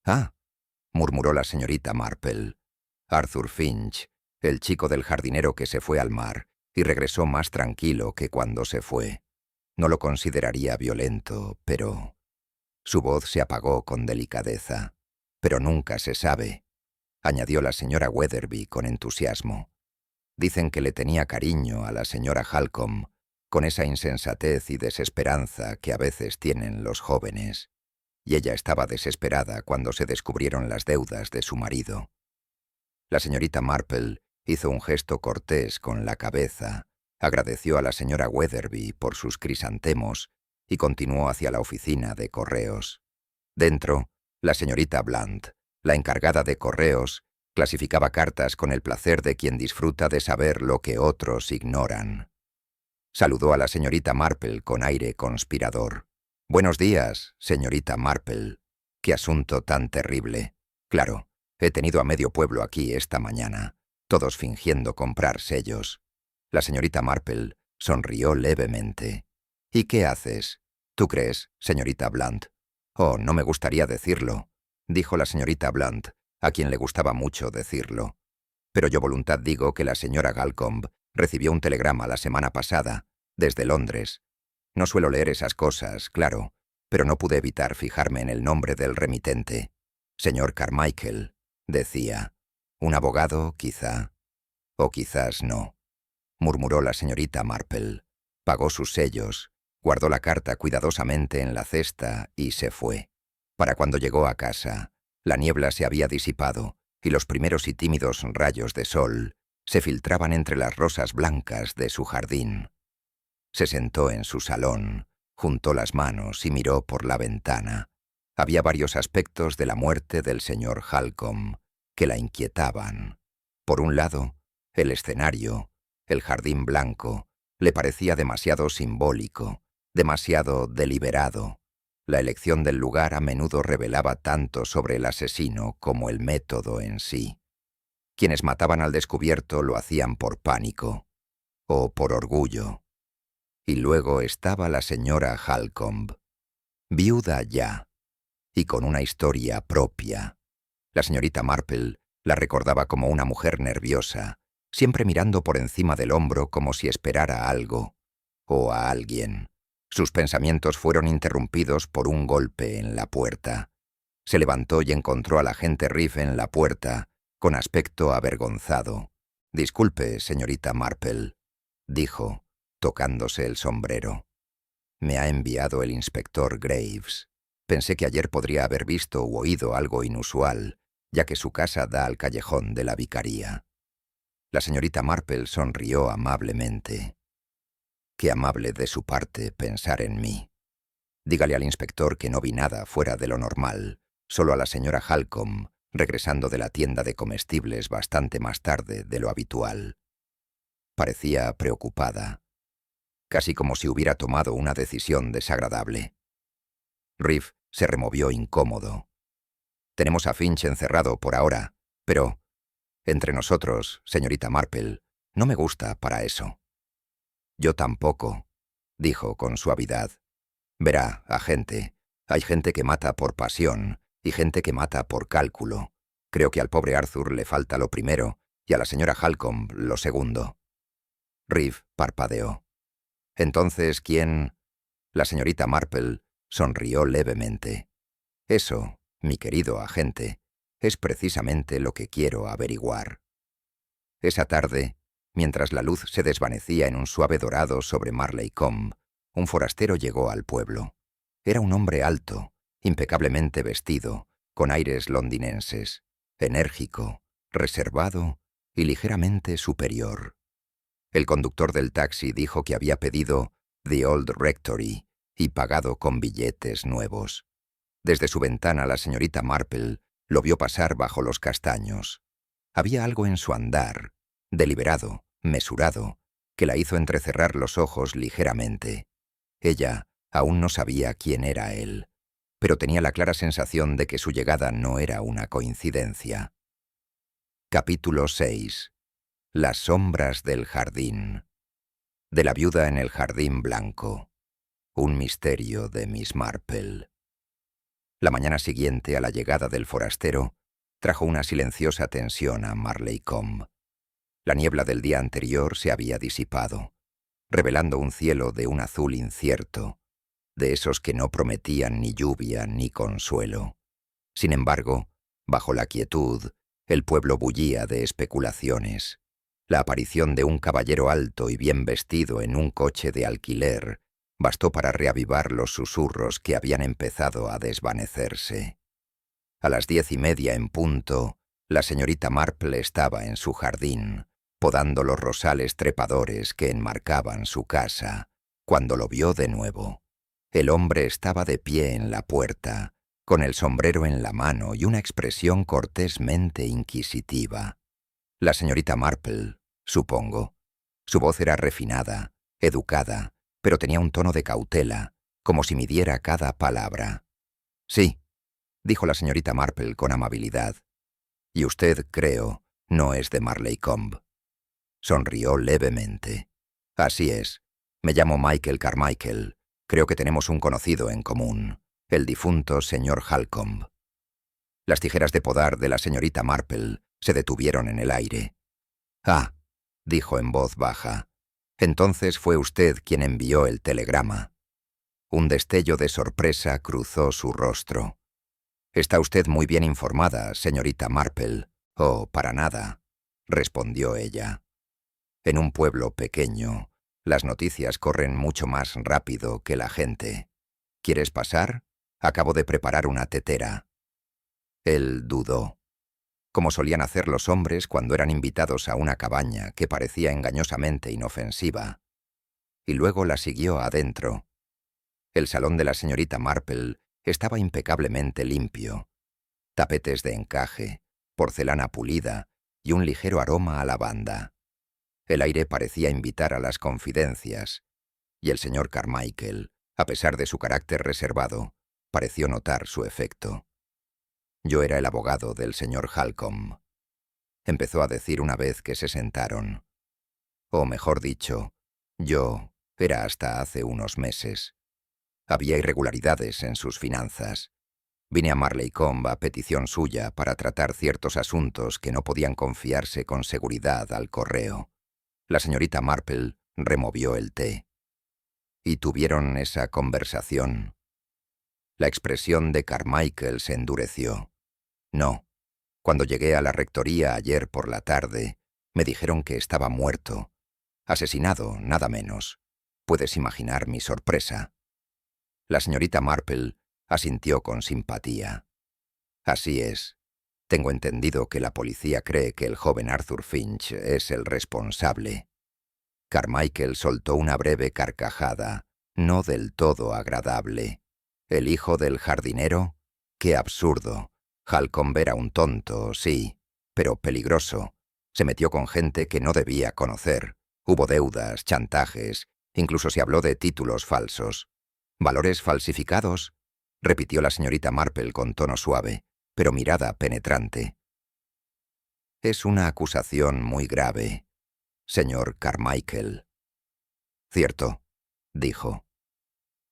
«Ah», murmuró la señorita Marple. «Arthur Finch, el chico del jardinero que se fue al mar y regresó más tranquilo que cuando se fue. No lo consideraría violento, pero...». Su voz se apagó con delicadeza. «Pero nunca se sabe», añadió la señora Weatherby con entusiasmo. «Dicen que le tenía cariño a la señora Halcombe, con esa insensatez y desesperanza que a veces tienen los jóvenes. Y ella estaba desesperada cuando se descubrieron las deudas de su marido». La señorita Marple hizo un gesto cortés con la cabeza, agradeció a la señora Weatherby por sus crisantemos y continuó hacia la oficina de correos. Dentro, la señorita Blunt, la encargada de correos, clasificaba cartas con el placer de quien disfruta de saber lo que otros ignoran. Saludó a la señorita Marple con aire conspirador. «Buenos días, señorita Marple. Qué asunto tan terrible. Claro, he tenido a medio pueblo aquí esta mañana, todos fingiendo comprar sellos». La señorita Marple sonrió levemente. «¿Y qué haces? ¿Tú crees, señorita Blunt?» «Oh, no me gustaría decirlo», dijo la señorita Blunt, a quien le gustaba mucho decirlo. «Pero yo voluntad digo que la señora Halcombe recibió un telegrama la semana pasada, desde Londres. No suelo leer esas cosas, claro, pero no pude evitar fijarme en el nombre del remitente. Señor Carmichael», decía. «Un abogado, quizá. O quizás no», murmuró la señorita Marple. Pagó sus sellos, guardó la carta cuidadosamente en la cesta y se fue. Para cuando llegó a casa, la niebla se había disipado y los primeros y tímidos rayos de sol se filtraban entre las rosas blancas de su jardín. Se sentó en su salón, juntó las manos y miró por la ventana. Había varios aspectos de la muerte del señor Halcombe que la inquietaban. Por un lado, el escenario, el jardín blanco, le parecía demasiado simbólico, demasiado deliberado. La elección del lugar a menudo revelaba tanto sobre el asesino como el método en sí. Quienes mataban al descubierto lo hacían por pánico o por orgullo. Y luego estaba la señora Halcombe, viuda ya, y con una historia propia. La señorita Marple la recordaba como una mujer nerviosa, siempre mirando por encima del hombro como si esperara algo o a alguien. Sus pensamientos fueron interrumpidos por un golpe en la puerta. Se levantó y encontró al agente Reeve en la puerta, con aspecto avergonzado. «Disculpe, señorita Marple», dijo, tocándose el sombrero. «Me ha enviado el inspector Graves. Pensé que ayer podría haber visto u oído algo inusual, ya que su casa da al callejón de la vicaría». La señorita Marple sonrió amablemente. «Qué amable de su parte pensar en mí. Dígale al inspector que no vi nada fuera de lo normal, solo a la señora Halcombe, regresando de la tienda de comestibles bastante más tarde de lo habitual». Parecía preocupada, casi como si hubiera tomado una decisión desagradable. Reeve se removió incómodo. «Tenemos a Finch encerrado por ahora, pero, entre nosotros, señorita Marple, no me gusta para eso». «Yo tampoco», dijo con suavidad. «Verá, agente, hay gente que mata por pasión y gente que mata por cálculo. Creo que al pobre Arthur le falta lo primero y a la señora Halcombe lo segundo». Reeve parpadeó. «Entonces, ¿quién...?» La señorita Marple sonrió levemente. «Eso, mi querido agente, es precisamente lo que quiero averiguar». Esa tarde, mientras la luz se desvanecía en un suave dorado sobre Marleycombe, un forastero llegó al pueblo. Era un hombre alto, impecablemente vestido, con aires londinenses, enérgico, reservado y ligeramente superior. El conductor del taxi dijo que había pedido The Old Rectory y pagado con billetes nuevos. Desde su ventana la señorita Marple lo vio pasar bajo los castaños. Había algo en su andar, deliberado, mesurado, que la hizo entrecerrar los ojos ligeramente. Ella aún no sabía quién era él, pero tenía la clara sensación de que su llegada no era una coincidencia. Capítulo 6. Las sombras del jardín. De la viuda en el jardín blanco. Un misterio de Miss Marple. La mañana siguiente a la llegada del forastero trajo una silenciosa tensión a Marleycombe. La niebla del día anterior se había disipado, revelando un cielo de un azul incierto, de esos que no prometían ni lluvia ni consuelo. Sin embargo, bajo la quietud, el pueblo bullía de especulaciones. La aparición de un caballero alto y bien vestido en un coche de alquiler bastó para reavivar los susurros que habían empezado a desvanecerse. A las 10:30 en punto, la señorita Marple estaba en su jardín, podando los rosales trepadores que enmarcaban su casa, cuando lo vio de nuevo. El hombre estaba de pie en la puerta, con el sombrero en la mano y una expresión cortésmente inquisitiva. La señorita Marple, supongo. Su voz era refinada, educada, pero tenía un tono de cautela, como si midiera cada palabra. «Sí», dijo la señorita Marple con amabilidad. «Y usted, creo, no es de Marleycombe». Sonrió levemente. «Así es. Me llamo Michael Carmichael. Creo que tenemos un conocido en común, el difunto señor Halcombe». Las tijeras de podar de la señorita Marple se detuvieron en el aire. «Ah», dijo en voz baja. «Entonces fue usted quien envió el telegrama». Un destello de sorpresa cruzó su rostro. «Está usted muy bien informada, señorita Marple». «Oh, para nada», respondió ella. «En un pueblo pequeño, las noticias corren mucho más rápido que la gente. ¿Quieres pasar? Acabo de preparar una tetera». Él dudó, como solían hacer los hombres cuando eran invitados a una cabaña que parecía engañosamente inofensiva, y luego la siguió adentro. El salón de la señorita Marple estaba impecablemente limpio. Tapetes de encaje, porcelana pulida y un ligero aroma a lavanda. El aire parecía invitar a las confidencias, y el señor Carmichael A pesar de su carácter reservado, pareció notar su efecto. Yo era el abogado del señor Halcombe. Empezó a decir una vez que se sentaron. O mejor dicho, yo era hasta hace unos meses. Había irregularidades en sus finanzas. Vine a Marleycombe a petición suya para tratar ciertos asuntos que no podían confiarse con seguridad al correo. La señorita Marple removió el té. ¿Y tuvieron esa conversación? La expresión de Carmichael se endureció. No. Cuando llegué a la rectoría ayer por la tarde, me dijeron que estaba muerto. Asesinado, nada menos. Puedes imaginar mi sorpresa. La señorita Marple asintió con simpatía. Así es. Tengo entendido que la policía cree que el joven Arthur Finch es el responsable. Carmichael soltó una breve carcajada, no del todo agradable. ¿El hijo del jardinero? ¡Qué absurdo! Halcombe era un tonto, sí, pero peligroso. Se metió con gente que no debía conocer. Hubo deudas, chantajes, incluso se habló de títulos falsos. ¿Valores falsificados?, repitió la señorita Marple con tono suave, pero mirada penetrante. Es una acusación muy grave, señor Carmichael. Cierto, dijo.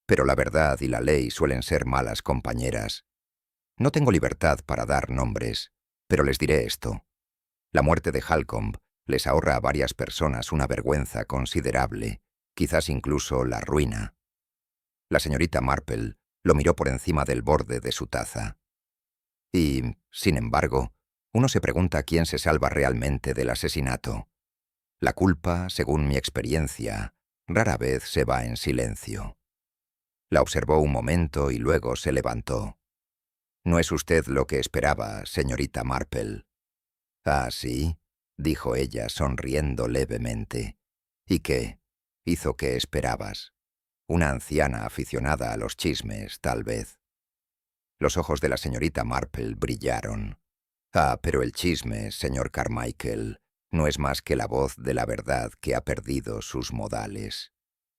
Pero la verdad y la ley suelen ser malas compañeras. No tengo libertad para dar nombres, pero les diré esto. La muerte de Halcombe les ahorra a varias personas una vergüenza considerable, quizás incluso la ruina. La señorita Marple lo miró por encima del borde de su taza. Y, sin embargo, uno se pregunta quién se salva realmente del asesinato. La culpa, según mi experiencia, rara vez se va en silencio. La observó un momento y luego se levantó. «No es usted lo que esperaba, señorita Marple». «Ah, sí», dijo ella sonriendo levemente. «¿Y qué? Hizo que esperabas. Una anciana aficionada a los chismes, tal vez». Los ojos de la señorita Marple brillaron. «Ah, pero el chisme, señor Carmichael, no es más que la voz de la verdad que ha perdido sus modales».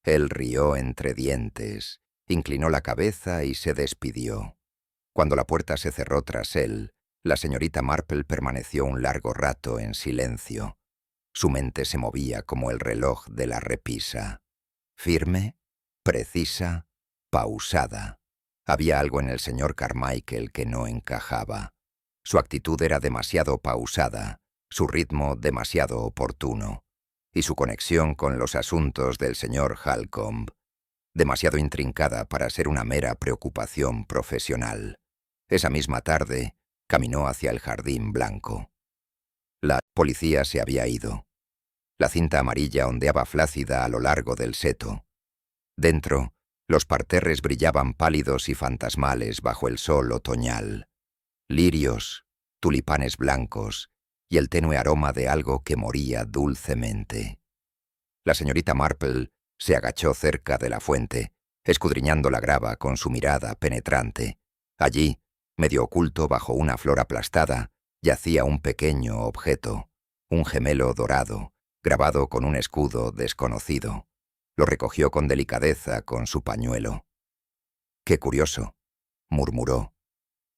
Él rió entre dientes, inclinó la cabeza y se despidió. Cuando la puerta se cerró tras él, la señorita Marple permaneció un largo rato en silencio. Su mente se movía como el reloj de la repisa. Firme, precisa, pausada. Había algo en el señor Carmichael que no encajaba. Su actitud era demasiado pausada, su ritmo demasiado oportuno, y su conexión con los asuntos del señor Halcombe demasiado intrincada para ser una mera preocupación profesional. Esa misma tarde, caminó hacia el jardín blanco. La policía se había ido. La cinta amarilla ondeaba flácida a lo largo del seto. Dentro, los parterres brillaban pálidos y fantasmales bajo el sol otoñal. Lirios, tulipanes blancos y el tenue aroma de algo que moría dulcemente. La señorita Marple se agachó cerca de la fuente, escudriñando la grava con su mirada penetrante. Allí, medio oculto bajo una flor aplastada, yacía un pequeño objeto, un gemelo dorado, grabado con un escudo desconocido. Lo recogió con delicadeza con su pañuelo. «Qué curioso», murmuró.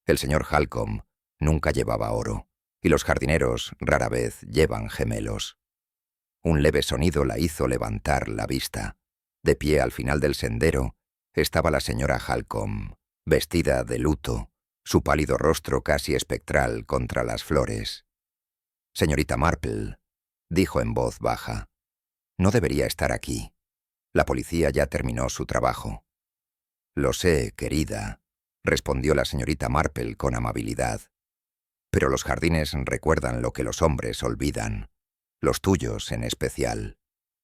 «El señor Halcombe nunca llevaba oro, y los jardineros rara vez llevan gemelos». Un leve sonido la hizo levantar la vista. De pie al final del sendero estaba la señora Halcombe, vestida de luto, su pálido rostro casi espectral contra las flores. «Señorita Marple», dijo en voz baja, «no debería estar aquí. La policía ya terminó su trabajo». «Lo sé, querida», respondió la señorita Marple con amabilidad. «Pero los jardines recuerdan lo que los hombres olvidan. Los tuyos en especial».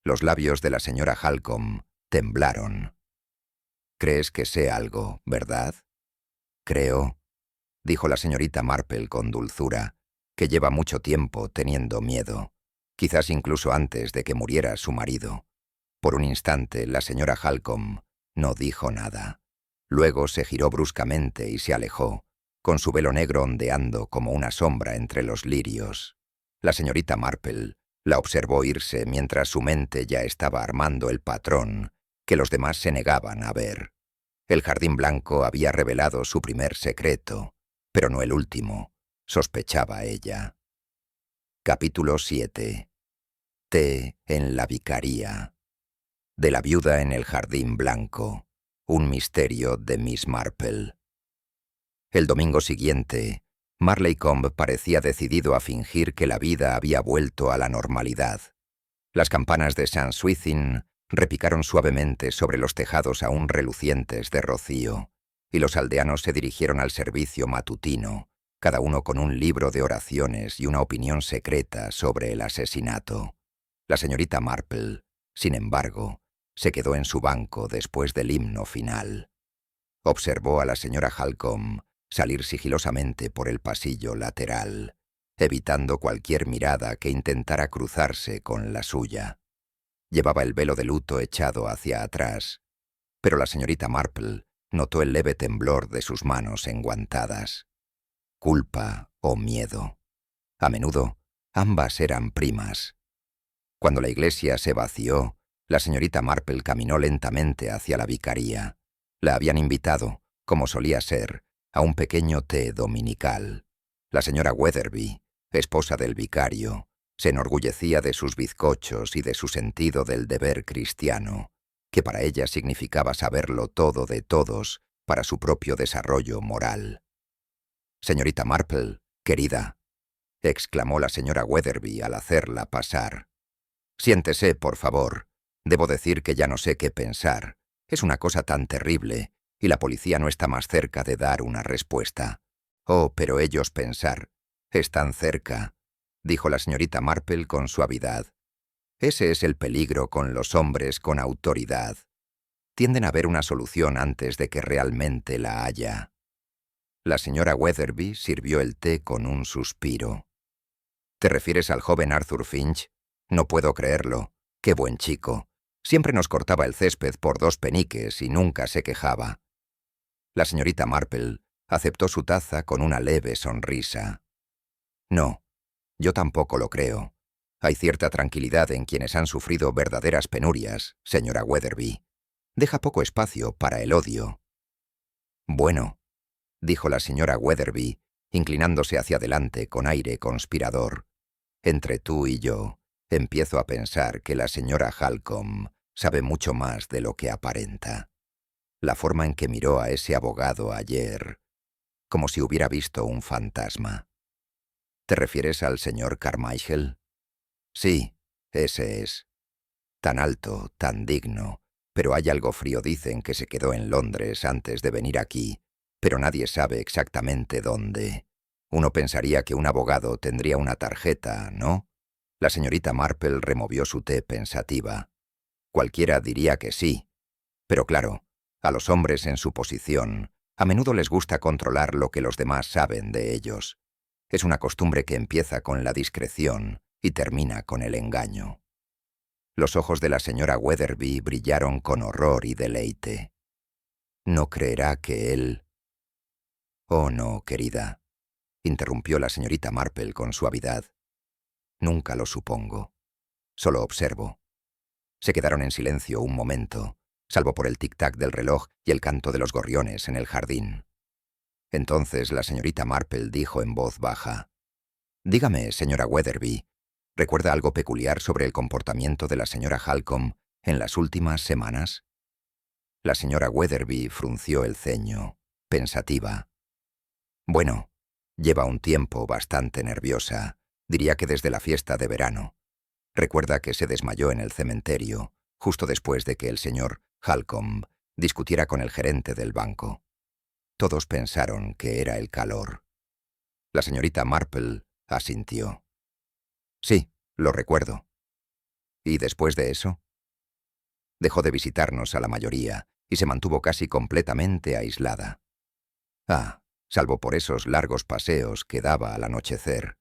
Los labios de la señora Halcombe temblaron. «¿Crees que sé algo, verdad?» «Creo», dijo la señorita Marple con dulzura, «que lleva mucho tiempo teniendo miedo, quizás incluso antes de que muriera su marido». Por un instante la señora Halcombe no dijo nada. Luego se giró bruscamente y se alejó, con su velo negro ondeando como una sombra entre los lirios. La señorita Marple la observó irse mientras su mente ya estaba armando el patrón que los demás se negaban a ver. El jardín blanco había revelado su primer secreto, pero no el último, sospechaba ella. Capítulo 7. Té en la vicaría. De la viuda en el jardín blanco. Un misterio de Miss Marple. El domingo siguiente, Marleycombe parecía decidido a fingir que la vida había vuelto a la normalidad. Las campanas de St. Swithin repicaron suavemente sobre los tejados aún relucientes de rocío, y los aldeanos se dirigieron al servicio matutino, cada uno con un libro de oraciones y una opinión secreta sobre el asesinato. La señorita Marple, sin embargo, se quedó en su banco después del himno final. Observó a la señora Halcombe salir sigilosamente por el pasillo lateral, evitando cualquier mirada que intentara cruzarse con la suya. Llevaba el velo de luto echado hacia atrás, pero la señorita Marple notó el leve temblor de sus manos enguantadas. Culpa o miedo. A menudo, ambas eran primas. Cuando la iglesia se vació, la señorita Marple caminó lentamente hacia la vicaría. La habían invitado, como solía ser, a un pequeño té dominical. La señora Weatherby, esposa del vicario, se enorgullecía de sus bizcochos y de su sentido del deber cristiano, que para ella significaba saberlo todo de todos para su propio desarrollo moral. «Señorita Marple, querida», exclamó la señora Weatherby al hacerla pasar. «Siéntese, por favor. Debo decir que ya no sé qué pensar. Es una cosa tan terrible, y la policía no está más cerca de dar una respuesta. Oh, pero ellos pensar. Están cerca», dijo la señorita Marple con suavidad. «Ese es el peligro con los hombres con autoridad. Tienden a ver una solución antes de que realmente la haya». La señora Weatherby sirvió el té con un suspiro. «¿Te refieres al joven Arthur Finch? No puedo creerlo. Qué buen chico. Siempre nos cortaba el césped por 2 peniques y nunca se quejaba». La señorita Marple aceptó su taza con una leve sonrisa. «No, yo tampoco lo creo. Hay cierta tranquilidad en quienes han sufrido verdaderas penurias, señora Weatherby. Deja poco espacio para el odio». «Bueno», dijo la señora Weatherby, inclinándose hacia adelante con aire conspirador, «entre tú y yo, empiezo a pensar que la señora Halcombe sabe mucho más de lo que aparenta». La forma en que miró a ese abogado ayer, como si hubiera visto un fantasma. «¿Te refieres al señor Carmichael?» «Sí, ese es. Tan alto, tan digno, pero hay algo frío. Dicen que se quedó en Londres antes de venir aquí, pero nadie sabe exactamente dónde. Uno pensaría que un abogado tendría una tarjeta, ¿no?» La señorita Marple removió su té pensativa. «Cualquiera diría que sí, pero claro, a los hombres en su posición, a menudo les gusta controlar lo que los demás saben de ellos. Es una costumbre que empieza con la discreción y termina con el engaño». Los ojos de la señora Weatherby brillaron con horror y deleite. «¿No creerá que él...?» «Oh, no, querida», interrumpió la señorita Marple con suavidad. «Nunca lo supongo. Solo observo». Se quedaron en silencio un momento, salvo por el tic-tac del reloj y el canto de los gorriones en el jardín. Entonces la señorita Marple dijo en voz baja: «Dígame, señora Weatherby, ¿recuerda algo peculiar sobre el comportamiento de la señora Halcombe en las últimas semanas?» La señora Weatherby frunció el ceño, pensativa. «Bueno, lleva un tiempo bastante nerviosa, diría que desde la fiesta de verano. Recuerda que se desmayó en el cementerio, justo después de que el señor Halcombe discutiera con el gerente del banco. Todos pensaron que era el calor». La señorita Marple asintió. «Sí, lo recuerdo». «¿Y después de eso?» «Dejó de visitarnos a la mayoría y se mantuvo casi completamente aislada. Ah, salvo por esos largos paseos que daba al anochecer.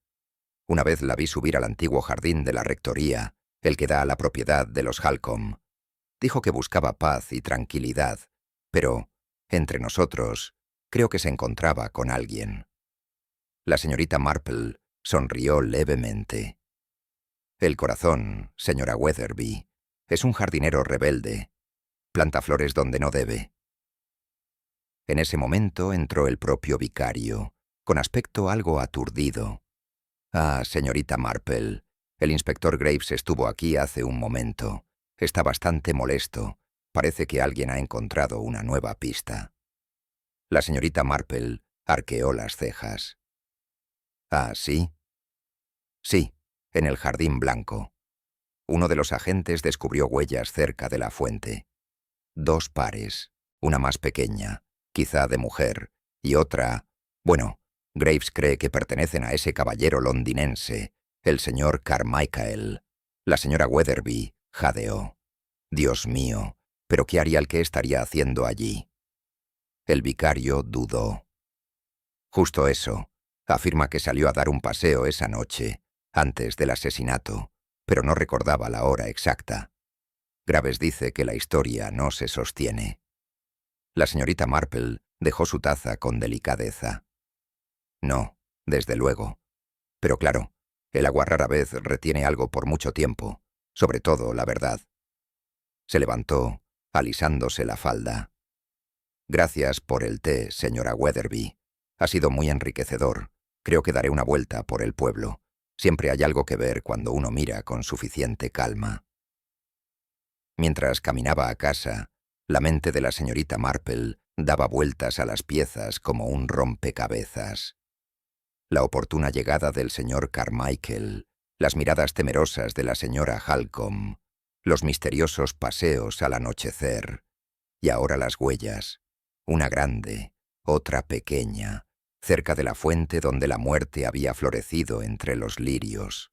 Una vez la vi subir al antiguo jardín de la rectoría, el que da a la propiedad de los Halcombe. Dijo que buscaba paz y tranquilidad, pero, entre nosotros, creo que se encontraba con alguien». La señorita Marple sonrió levemente. «El corazón, señora Weatherby, es un jardinero rebelde. Planta flores donde no debe». En ese momento entró el propio vicario, con aspecto algo aturdido. «Ah, señorita Marple, el inspector Graves estuvo aquí hace un momento. Está bastante molesto. Parece que alguien ha encontrado una nueva pista». La señorita Marple arqueó las cejas. «¿Ah, sí?» «Sí, en el jardín blanco. Uno de los agentes descubrió huellas cerca de la fuente. 2 pares, una más pequeña, quizá de mujer, y otra... Bueno, Graves cree que pertenecen a ese caballero londinense, el señor Carmichael». La señora Weatherby jadeó. «Dios mío, ¿pero qué haría el que estaría haciendo allí?» El vicario dudó. «Justo eso. Afirma que salió a dar un paseo esa noche, antes del asesinato, pero no recordaba la hora exacta. Graves dice que la historia no se sostiene». La señorita Marple dejó su taza con delicadeza. «No, desde luego. Pero claro, el agua rara vez retiene algo por mucho tiempo, sobre todo la verdad». Se levantó, alisándose la falda. «Gracias por el té, señora Weatherby. Ha sido muy enriquecedor. Creo que daré una vuelta por el pueblo. Siempre hay algo que ver cuando uno mira con suficiente calma». Mientras caminaba a casa, la mente de la señorita Marple daba vueltas a las piezas como un rompecabezas. La oportuna llegada del señor Carmichael, las miradas temerosas de la señora Halcombe, los misteriosos paseos al anochecer, y ahora las huellas, una grande, otra pequeña, cerca de la fuente donde la muerte había florecido entre los lirios.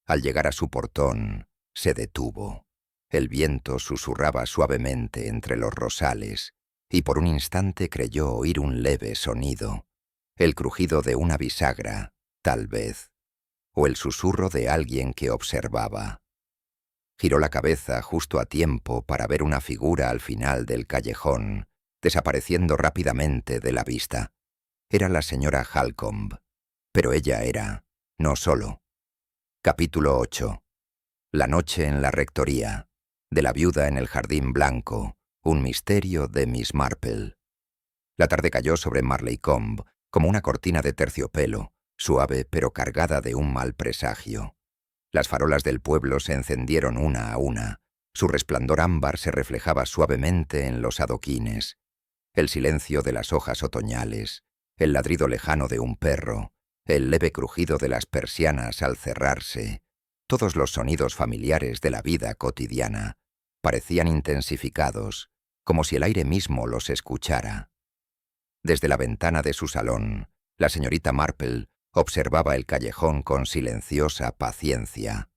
Al llegar a su portón, se detuvo. El viento susurraba suavemente entre los rosales, y por un instante creyó oír un leve sonido, el crujido de una bisagra, tal vez, o el susurro de alguien que observaba. Giró la cabeza justo a tiempo para ver una figura al final del callejón, desapareciendo rápidamente de la vista. Era la señora Halcombe, pero ella era, no solo. Capítulo 8. La noche en la rectoría. De la viuda en el jardín blanco. Un misterio de Miss Marple. La tarde cayó sobre Marleycombe como una cortina de terciopelo, suave pero cargada de un mal presagio. Las farolas del pueblo se encendieron una a una. Su resplandor ámbar se reflejaba suavemente en los adoquines. El silencio de las hojas otoñales, el ladrido lejano de un perro, el leve crujido de las persianas al cerrarse, todos los sonidos familiares de la vida cotidiana, parecían intensificados, como si el aire mismo los escuchara. Desde la ventana de su salón, la señorita Marple observaba el callejón con silenciosa paciencia.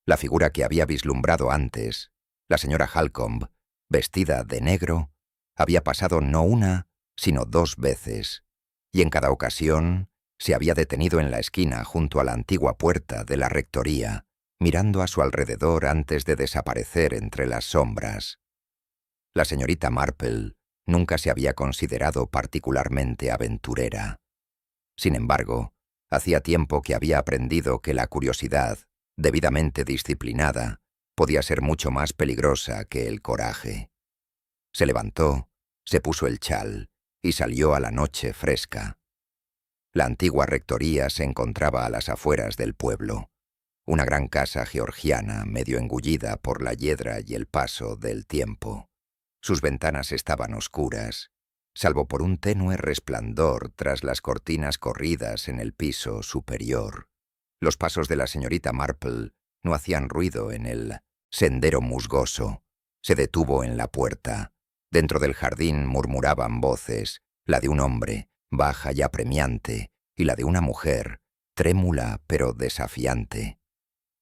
La figura que había vislumbrado antes, la señora Halcombe, vestida de negro, había pasado no una, sino 2 veces, y en cada ocasión se había detenido en la esquina junto a la antigua puerta de la rectoría, mirando a su alrededor antes de desaparecer entre las sombras. La señorita Marple nunca se había considerado particularmente aventurera. Sin embargo, hacía tiempo que había aprendido que la curiosidad, debidamente disciplinada, podía ser mucho más peligrosa que el coraje. Se levantó, se puso el chal y salió a la noche fresca. La antigua rectoría se encontraba a las afueras del pueblo. Una gran casa georgiana medio engullida por la hiedra y el paso del tiempo. Sus ventanas estaban oscuras, salvo por un tenue resplandor tras las cortinas corridas en el piso superior. Los pasos de la señorita Marple no hacían ruido en el sendero musgoso. Se detuvo en la puerta. Dentro del jardín murmuraban voces, la de un hombre, baja y apremiante, y la de una mujer, trémula pero desafiante.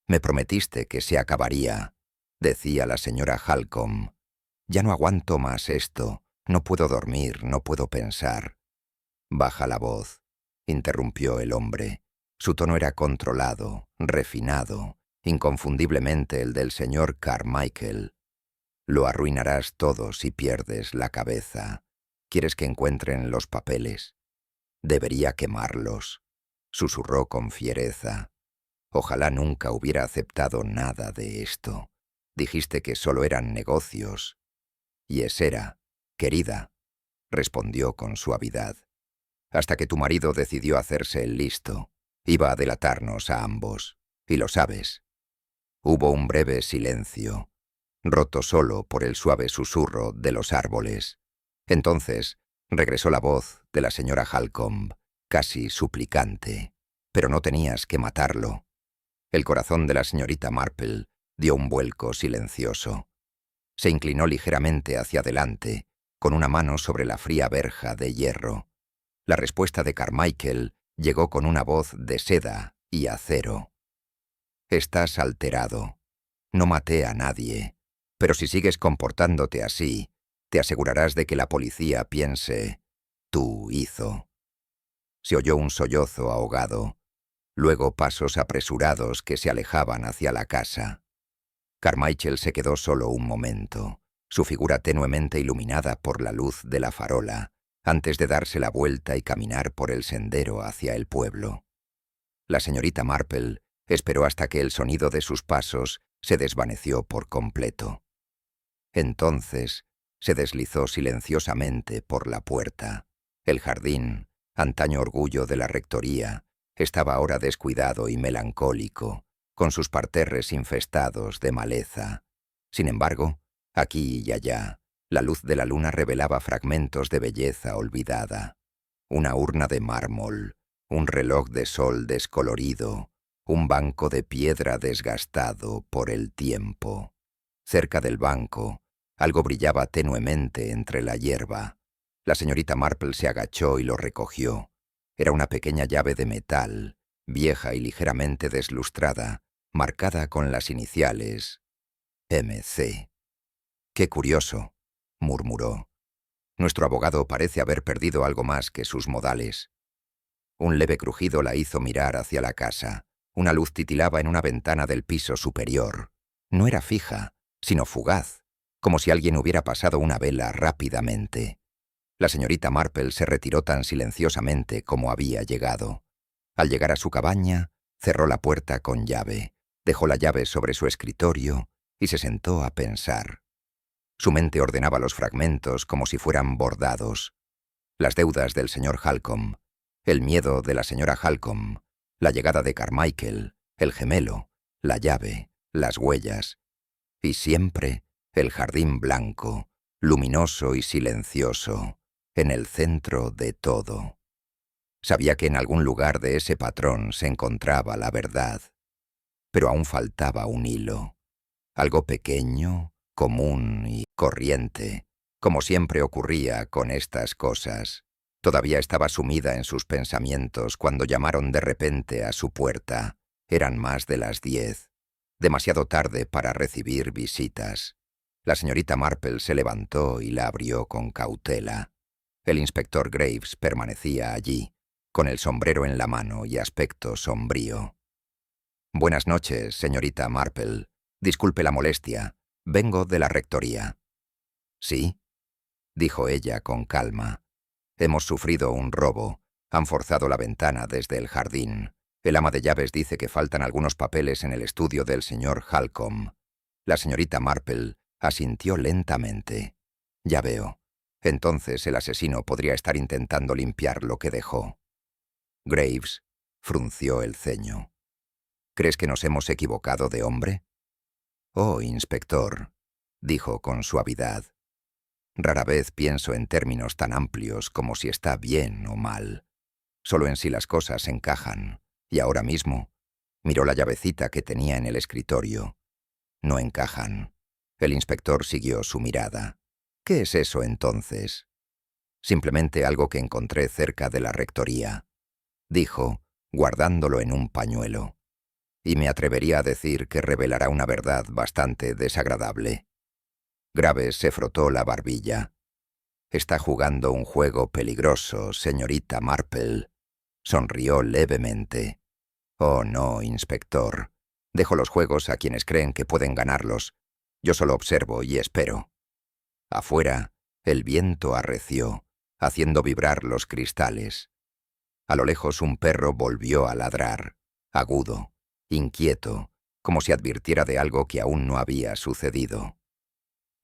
«Me prometiste que se acabaría», decía la señora Halcombe. «Ya no aguanto más esto. No puedo dormir, no puedo pensar». «Baja la voz», interrumpió el hombre. Su tono era controlado, refinado, inconfundiblemente el del señor Carmichael. «Lo arruinarás todo si pierdes la cabeza. ¿Quieres que encuentren los papeles?» «Debería quemarlos», susurró con fiereza. «Ojalá nunca hubiera aceptado nada de esto. Dijiste que solo eran negocios. Y es era, querida. respondió con suavidad. Hasta que tu marido decidió hacerse el listo. Iba a delatarnos a ambos. Y lo sabes. Hubo un breve silencio, roto solo por el suave susurro de los árboles. Entonces regresó la voz de la señora Halcombe, casi suplicante. Pero no tenías que matarlo. El corazón de la señorita Marple dio un vuelco silencioso. Se inclinó ligeramente hacia adelante, con una mano sobre la fría verja de hierro. La respuesta de Carmichael llegó con una voz de seda y acero. Estás alterado. No maté a nadie, pero si sigues comportándote así, te asegurarás de que la policía piense, tú hizo. Se oyó un sollozo ahogado, luego pasos apresurados que se alejaban hacia la casa. Carmichael se quedó solo un momento, su figura tenuemente iluminada por la luz de la farola, antes de darse la vuelta y caminar por el sendero hacia el pueblo. La señorita Marple esperó hasta que el sonido de sus pasos se desvaneció por completo. Entonces se deslizó silenciosamente por la puerta. El jardín, antaño orgullo de la rectoría, estaba ahora descuidado y melancólico, con sus parterres infestados de maleza. Sin embargo, aquí y allá, la luz de la luna revelaba fragmentos de belleza olvidada. Una urna de mármol, un reloj de sol descolorido, un banco de piedra desgastado por el tiempo. Cerca del banco, algo brillaba tenuemente entre la hierba. La señorita Marple se agachó y lo recogió. Era una pequeña llave de metal, vieja y ligeramente deslustrada, marcada con las iniciales MC. «Qué curioso», murmuró. «Nuestro abogado parece haber perdido algo más que sus modales». Un leve crujido la hizo mirar hacia la casa. Una luz titilaba en una ventana del piso superior. No era fija, sino fugaz, como si alguien hubiera pasado una vela rápidamente. La señorita Marple se retiró tan silenciosamente como había llegado. Al llegar a su cabaña, cerró la puerta con llave, dejó la llave sobre su escritorio y se sentó a pensar. Su mente ordenaba los fragmentos como si fueran bordados. Las deudas del señor Halcombe, el miedo de la señora Halcombe, la llegada de Carmichael, el gemelo, la llave, las huellas, y siempre el jardín blanco, luminoso y silencioso, en el centro de todo. Sabía que en algún lugar de ese patrón se encontraba la verdad, pero aún faltaba un hilo, algo pequeño, común y corriente, como siempre ocurría con estas cosas. Todavía estaba sumida en sus pensamientos cuando llamaron de repente a su puerta. Eran más de las 10, demasiado tarde para recibir visitas. La señorita Marple se levantó y la abrió con cautela. El inspector Graves permanecía allí, con el sombrero en la mano y aspecto sombrío. «Buenas noches, señorita Marple. Disculpe la molestia. Vengo de la rectoría». «¿Sí?», dijo ella con calma. «Hemos sufrido un robo. Han forzado la ventana desde el jardín. El ama de llaves dice que faltan algunos papeles en el estudio del señor Halcombe». La señorita Marple asintió lentamente. «Ya veo. Entonces el asesino podría estar intentando limpiar lo que dejó». Graves frunció el ceño. «¿Crees que nos hemos equivocado de hombre?» «Oh, inspector», dijo con suavidad. «Rara vez pienso en términos tan amplios como si está bien o mal. Solo en si las cosas encajan. Y ahora mismo miró la llavecita que tenía en el escritorio. No encajan». El inspector siguió su mirada. «¿Qué es eso entonces?» «Simplemente algo que encontré cerca de la rectoría», dijo, guardándolo en un pañuelo. «Y me atrevería a decir que revelará una verdad bastante desagradable». Graves se frotó la barbilla. «Está jugando un juego peligroso, señorita Marple». Sonrió levemente. «Oh, no, inspector. Dejo los juegos a quienes creen que pueden ganarlos. Yo solo observo y espero». Afuera, el viento arreció, haciendo vibrar los cristales. A lo lejos un perro volvió a ladrar, agudo, inquieto, como si advirtiera de algo que aún no había sucedido.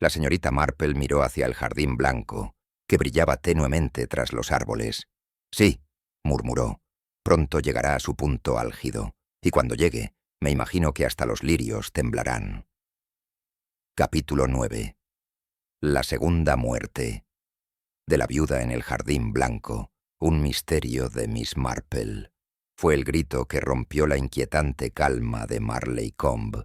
La señorita Marple miró hacia el jardín blanco, que brillaba tenuemente tras los árboles. «Sí», murmuró, «pronto llegará a su punto álgido, y cuando llegue, me imagino que hasta los lirios temblarán». Capítulo 9. La segunda muerte. De la viuda en el jardín blanco, un misterio de Miss Marple. Fue el grito que rompió la inquietante calma de Marley Combe.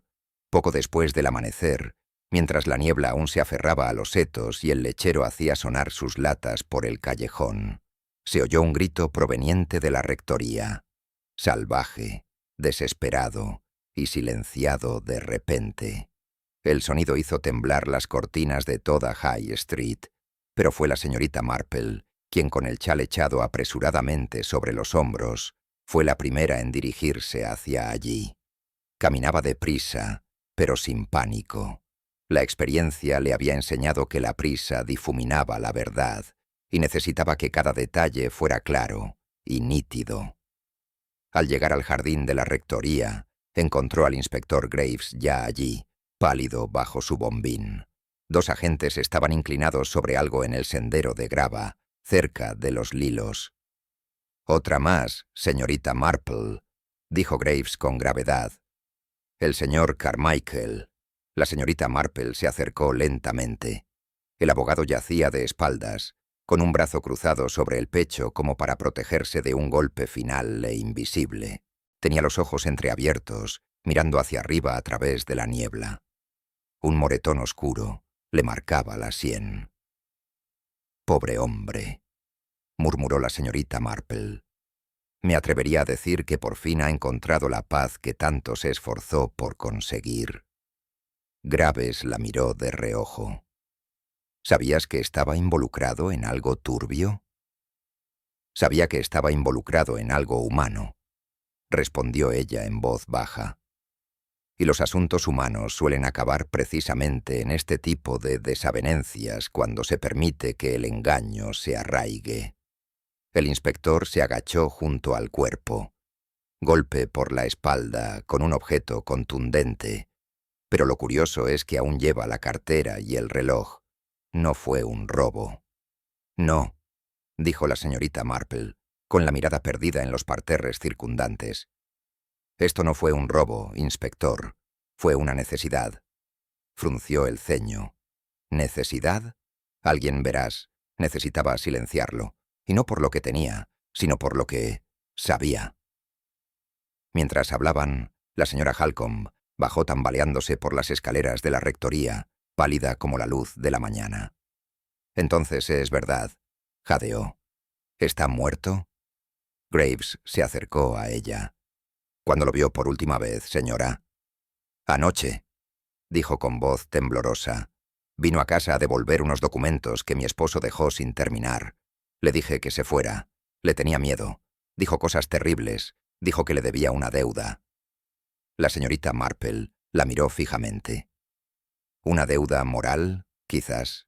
Poco después del amanecer, mientras la niebla aún se aferraba a los setos y el lechero hacía sonar sus latas por el callejón, se oyó un grito proveniente de la rectoría, salvaje, desesperado y silenciado de repente. El sonido hizo temblar las cortinas de toda High Street, pero fue la señorita Marple quien, con el chal echado apresuradamente sobre los hombros, fue la primera en dirigirse hacia allí. Caminaba deprisa, pero sin pánico. La experiencia le había enseñado que la prisa difuminaba la verdad y necesitaba que cada detalle fuera claro y nítido. Al llegar al jardín de la rectoría, encontró al inspector Graves ya allí, pálido bajo su bombín. 2 agentes estaban inclinados sobre algo en el sendero de grava, cerca de los lilos. «Otra más, señorita Marple», dijo Graves con gravedad. «El señor Carmichael». La señorita Marple se acercó lentamente. El abogado yacía de espaldas, con un brazo cruzado sobre el pecho como para protegerse de un golpe final e invisible. Tenía los ojos entreabiertos, mirando hacia arriba a través de la niebla. Un moretón oscuro le marcaba la sien. «Pobre hombre», murmuró la señorita Marple. «Me atrevería a decir que por fin ha encontrado la paz que tanto se esforzó por conseguir». Graves la miró de reojo. «¿Sabías que estaba involucrado en algo turbio?» «Sabía que estaba involucrado en algo humano», respondió ella en voz baja. «Y los asuntos humanos suelen acabar precisamente en este tipo de desavenencias cuando se permite que el engaño se arraigue». El inspector se agachó junto al cuerpo. Golpe por la espalda con un objeto contundente. Pero lo curioso es que aún lleva la cartera y el reloj. No fue un robo. «No», dijo la señorita Marple, con la mirada perdida en los parterres circundantes. «Esto no fue un robo, inspector. Fue una necesidad». Frunció el ceño. «¿Necesidad?» Alguien, verás, necesitaba silenciarlo, y no por lo que tenía, sino por lo que sabía. Mientras hablaban, la señora Halcombe bajó tambaleándose por las escaleras de la rectoría, pálida como la luz de la mañana. «Entonces es verdad», jadeó. «¿Está muerto?» Graves se acercó a ella. «¿Cuándo lo vio por última vez, señora?» «Anoche», dijo con voz temblorosa. «Vino a casa a devolver unos documentos que mi esposo dejó sin terminar. Le dije que se fuera. Le tenía miedo. Dijo cosas terribles. Dijo que le debía una deuda». La señorita Marple la miró fijamente. «¿Una deuda moral, quizás?»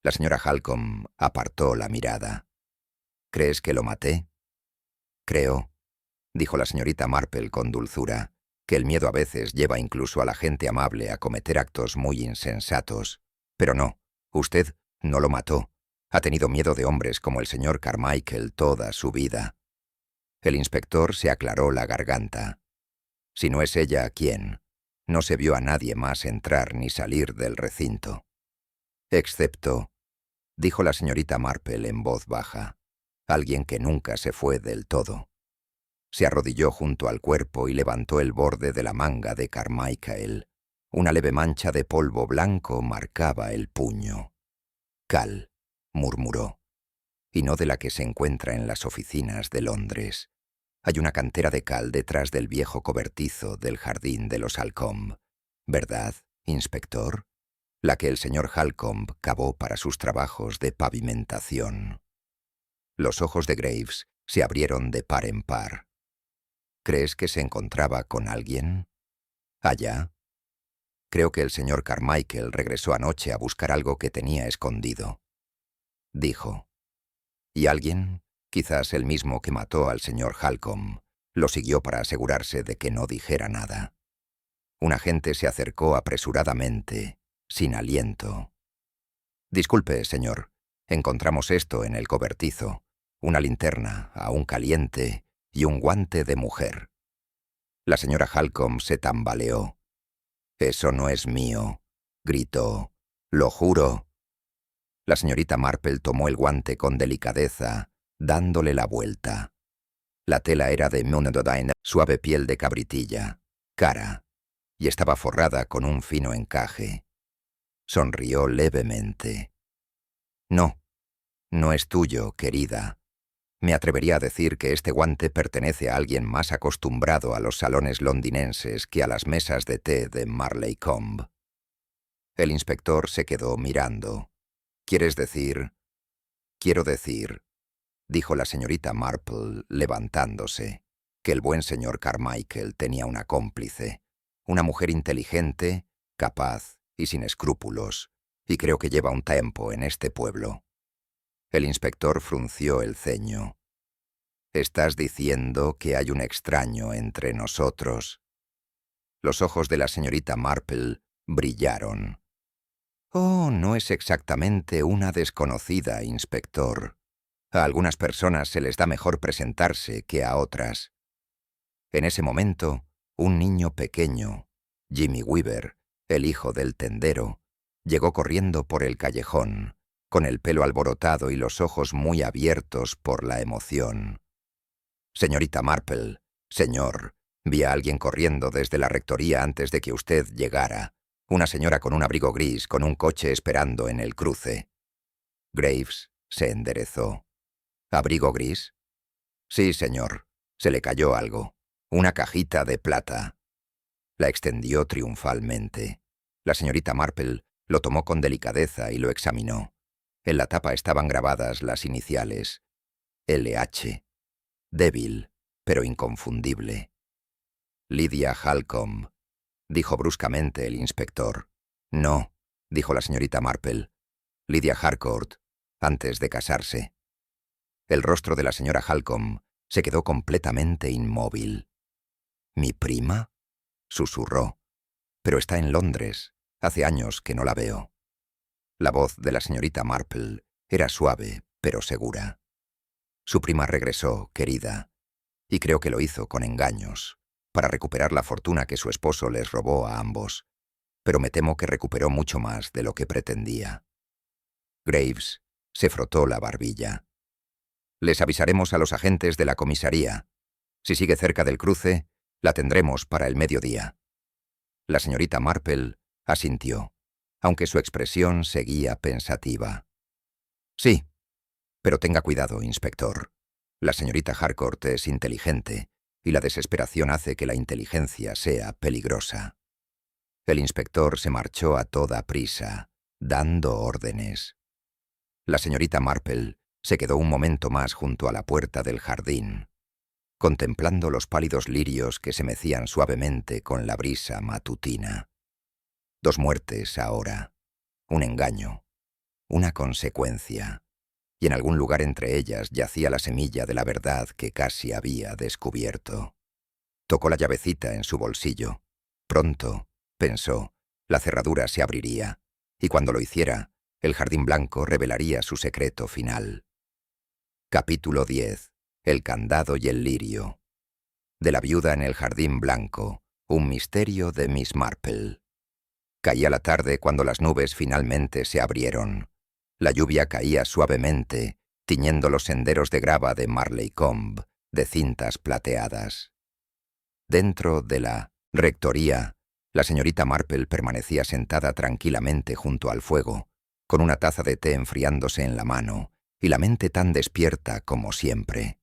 La señora Halcombe apartó la mirada. «¿Crees que lo maté?» «Creo», dijo la señorita Marple con dulzura, «que el miedo a veces lleva incluso a la gente amable a cometer actos muy insensatos. Pero no, usted no lo mató. Ha tenido miedo de hombres como el señor Carmichael toda su vida». El inspector se aclaró la garganta. Si no es ella, ¿quién? No se vio a nadie más entrar ni salir del recinto. «Excepto», dijo la señorita Marple en voz baja, «alguien que nunca se fue del todo». Se arrodilló junto al cuerpo y levantó el borde de la manga de Carmichael. Una leve mancha de polvo blanco marcaba el puño. «Cal», murmuró, «y no de la que se encuentra en las oficinas de Londres. Hay una cantera de cal detrás del viejo cobertizo del jardín de los Halcombe. ¿Verdad, inspector? La que el señor Halcombe cavó para sus trabajos de pavimentación». Los ojos de Graves se abrieron de par en par. «¿Crees que se encontraba con alguien? ¿Allá?» «Creo que el señor Carmichael regresó anoche a buscar algo que tenía escondido», dijo. «Y alguien, quizás el mismo que mató al señor Halcombe, lo siguió para asegurarse de que no dijera nada». Un agente se acercó apresuradamente, sin aliento. «Disculpe, señor, Encontramos esto en el cobertizo: una linterna, aún caliente, y un guante de mujer. La señora Halcombe se tambaleó. «Eso no es mío», gritó. «Lo juro». La señorita Marple tomó el guante con delicadeza, dándole la vuelta. La tela era de monododaina, suave piel de cabritilla, cara, y estaba forrada con un fino encaje. Sonrió levemente. «No, no es tuyo, querida. Me atrevería a decir que este guante pertenece a alguien más acostumbrado a los salones londinenses que a las mesas de té de Marleycombe». El inspector se quedó mirando. «¿Quieres decir?» «Quiero decir», dijo la señorita Marple, levantándose, «que el buen señor Carmichael tenía una cómplice, una mujer inteligente, capaz y sin escrúpulos, y creo que lleva un tiempo en este pueblo». El inspector frunció el ceño. «¿Estás diciendo que hay un extraño entre nosotros?» Los ojos de la señorita Marple brillaron. «Oh, no es exactamente una desconocida, inspector. A algunas personas se les da mejor presentarse que a otras». En ese momento, un niño pequeño, Jimmy Weaver, el hijo del tendero, llegó corriendo por el callejón, con el pelo alborotado y los ojos muy abiertos por la emoción. «Señorita Marple, señor, vi a alguien corriendo desde la rectoría antes de que usted llegara. Una señora con un abrigo gris, con un coche esperando en el cruce». Graves se enderezó. «¿Abrigo gris?» «Sí, señor. Se le cayó algo. Una cajita de plata». La extendió triunfalmente. La señorita Marple lo tomó con delicadeza y lo examinó. En la tapa estaban grabadas las iniciales: LH. Débil, pero inconfundible. «Lydia Halcombe», dijo bruscamente el inspector. «No», dijo la señorita Marple. «Lydia Harcourt, antes de casarse». El rostro de la señora Halcombe se quedó completamente inmóvil. «¿Mi prima?», susurró. «Pero está en Londres. Hace años que no la veo». La voz de la señorita Marple era suave, pero segura. «Su prima regresó, querida, y creo que lo hizo con engaños, para recuperar la fortuna que su esposo les robó a ambos. Pero me temo que recuperó mucho más de lo que pretendía». Graves se frotó la barbilla. «Les avisaremos a los agentes de la comisaría. Si sigue cerca del cruce, la tendremos para el mediodía». La señorita Marple asintió, aunque su expresión seguía pensativa. «Sí, pero tenga cuidado, inspector. La señorita Harcourt es inteligente, y la desesperación hace que la inteligencia sea peligrosa». El inspector se marchó a toda prisa, dando órdenes. La señorita Marple se quedó un momento más junto a la puerta del jardín, contemplando los pálidos lirios que se mecían suavemente con la brisa matutina. 2 muertes ahora, un engaño, una consecuencia, y en algún lugar entre ellas yacía la semilla de la verdad que casi había descubierto. Tocó la llavecita en su bolsillo. Pronto, pensó, la cerradura se abriría, y cuando lo hiciera, el jardín blanco revelaría su secreto final. Capítulo 10. El candado y el lirio. De la viuda en el jardín blanco, un misterio de Miss Marple. Caía la tarde cuando las nubes finalmente se abrieron. La lluvia caía suavemente, tiñendo los senderos de grava de Marleycombe de cintas plateadas. Dentro de la rectoría, la señorita Marple permanecía sentada tranquilamente junto al fuego, con una taza de té enfriándose en la mano, y la mente tan despierta como siempre.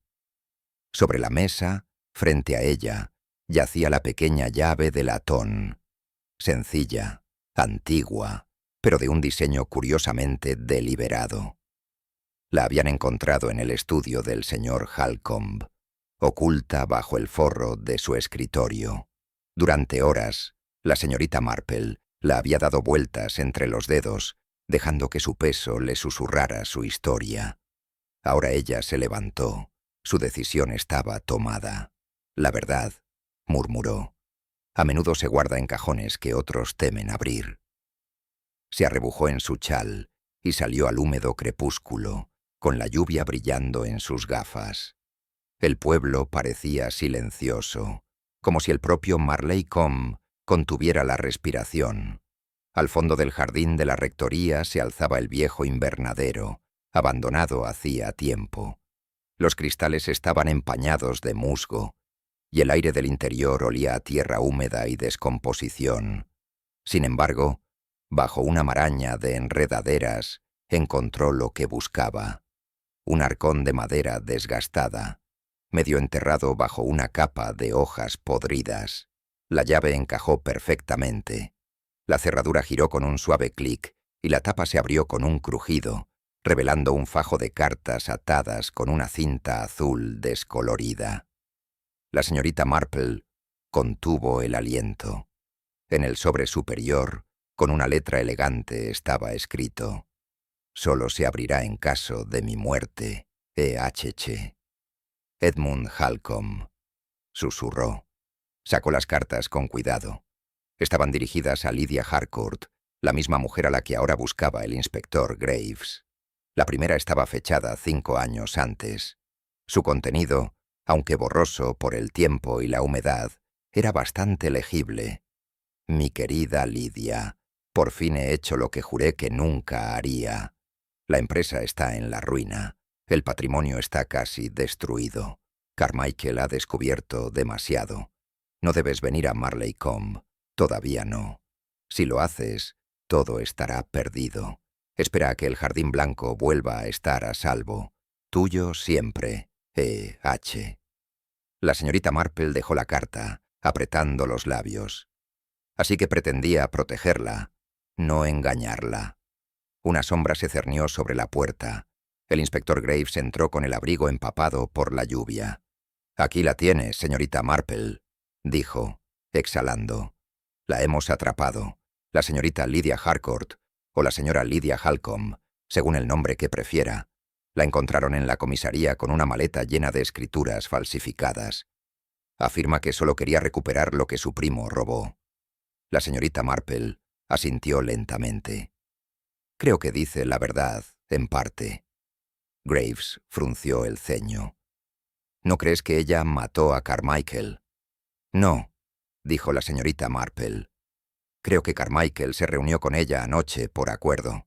Sobre la mesa, frente a ella, yacía la pequeña llave de latón, sencilla, antigua, pero de un diseño curiosamente deliberado. La habían encontrado en el estudio del señor Halcombe, oculta bajo el forro de su escritorio. Durante horas, la señorita Marple la había dado vueltas entre los dedos, dejando que su peso le susurrara su historia. Ahora ella se levantó. Su decisión estaba tomada. «La verdad», murmuró, «a menudo se guarda en cajones que otros temen abrir». Se arrebujó en su chal y salió al húmedo crepúsculo, con la lluvia brillando en sus gafas. El pueblo parecía silencioso, como si el propio Marley Combe contuviera la respiración. Al fondo del jardín de la rectoría se alzaba el viejo invernadero, abandonado hacía tiempo. Los cristales estaban empañados de musgo, y el aire del interior olía a tierra húmeda y descomposición. Sin embargo, bajo una maraña de enredaderas, encontró lo que buscaba: un arcón de madera desgastada, medio enterrado bajo una capa de hojas podridas. La llave encajó perfectamente. La cerradura giró con un suave clic y la tapa se abrió con un crujido, revelando un fajo de cartas atadas con una cinta azul descolorida. La señorita Marple contuvo el aliento. En el sobre superior, con una letra elegante, estaba escrito: «Solo se abrirá en caso de mi muerte, E.H.Ch. Edmund Halcombe», susurró. Sacó las cartas con cuidado. Estaban dirigidas a Lydia Harcourt, la misma mujer a la que ahora buscaba el inspector Graves. La primera estaba fechada 5 años antes. Su contenido, aunque borroso por el tiempo y la humedad, era bastante legible. «Mi querida Lydia, por fin he hecho lo que juré que nunca haría. La empresa está en la ruina. El patrimonio está casi destruido. Carmichael ha descubierto demasiado. No debes venir a Marley Combe. Todavía no. Si lo haces, todo estará perdido. Espera a que el Jardín Blanco vuelva a estar a salvo. Tuyo siempre, E.H.». La señorita Marple dejó la carta, apretando los labios. Así que pretendía protegerla, no engañarla. Una sombra se cernió sobre la puerta. El inspector Graves entró con el abrigo empapado por la lluvia. «Aquí la tiene, señorita Marple», dijo, exhalando. «La hemos atrapado. La señorita Lydia Harcourt, o la señora Lydia Halcombe, según el nombre que prefiera. La encontraron en la comisaría con una maleta llena de escrituras falsificadas. Afirma que solo quería recuperar lo que su primo robó». La señorita Marple asintió lentamente. «Creo que dice la verdad, en parte». Graves frunció el ceño. «¿No crees que ella mató a Carmichael?» «No», dijo la señorita Marple. «Creo que Carmichael se reunió con ella anoche por acuerdo.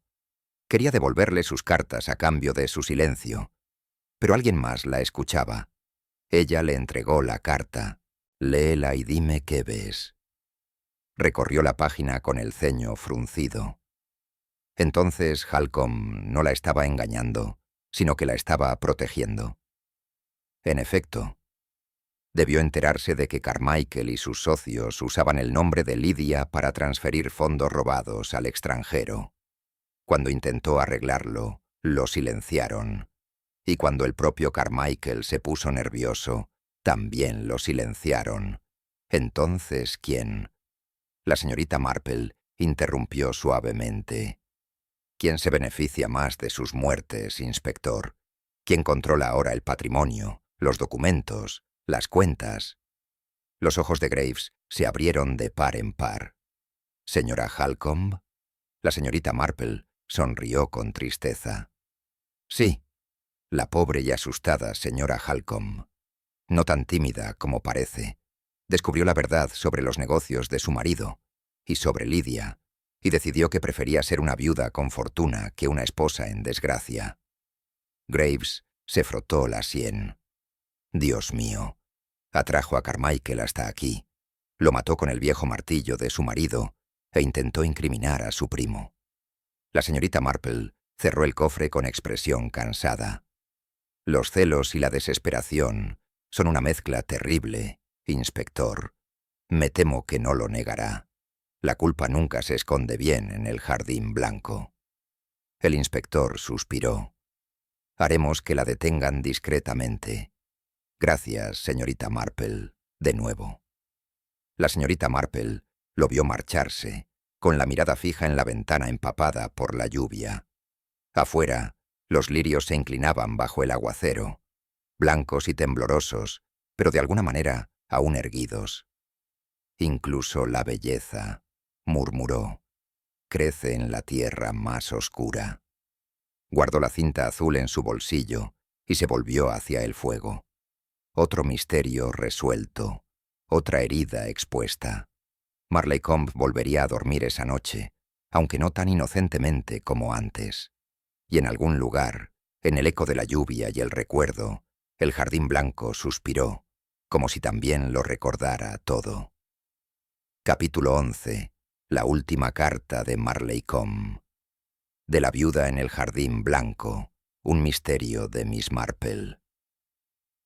Quería devolverle sus cartas a cambio de su silencio. Pero alguien más la escuchaba. Ella le entregó la carta. Léela y dime qué ves». Recorrió la página con el ceño fruncido. Entonces Halcombe no la estaba engañando, sino que la estaba protegiendo. En efecto, debió enterarse de que Carmichael y sus socios usaban el nombre de Lydia para transferir fondos robados al extranjero. Cuando intentó arreglarlo, lo silenciaron. Y cuando el propio Carmichael se puso nervioso, también lo silenciaron. Entonces, ¿quién? La señorita Marple interrumpió suavemente. ¿Quién se beneficia más de sus muertes, inspector? ¿Quién controla ahora el patrimonio, los documentos, las cuentas? Los ojos de Graves se abrieron de par en par. ¿Señora Halcombe? La señorita Marple sonrió con tristeza. Sí, la pobre y asustada señora Halcombe. No tan tímida como parece. Descubrió la verdad sobre los negocios de su marido y sobre Lydia, y decidió que prefería ser una viuda con fortuna que una esposa en desgracia. Graves se frotó la sien. Dios mío, atrajo a Carmichael hasta aquí, lo mató con el viejo martillo de su marido e intentó incriminar a su primo. La señorita Marple cerró el cofre con expresión cansada. Los celos y la desesperación son una mezcla terrible, inspector. Me temo que no lo negará. La culpa nunca se esconde bien en el Jardín Blanco. El inspector suspiró. Haremos que la detengan discretamente. Gracias, señorita Marple, de nuevo. La señorita Marple lo vio marcharse, con la mirada fija en la ventana empapada por la lluvia. Afuera, los lirios se inclinaban bajo el aguacero, blancos y temblorosos, pero de alguna manera aún erguidos. «Incluso la belleza», murmuró, «crece en la tierra más oscura». Guardó la cinta azul en su bolsillo y se volvió hacia el fuego. Otro misterio resuelto, otra herida expuesta. Marleycombe volvería a dormir esa noche, aunque no tan inocentemente como antes. Y en algún lugar, en el eco de la lluvia y el recuerdo, el jardín blanco suspiró, como si también lo recordara todo. Capítulo 11. La última carta de Marleycombe. De la viuda en el jardín blanco, un misterio de Miss Marple.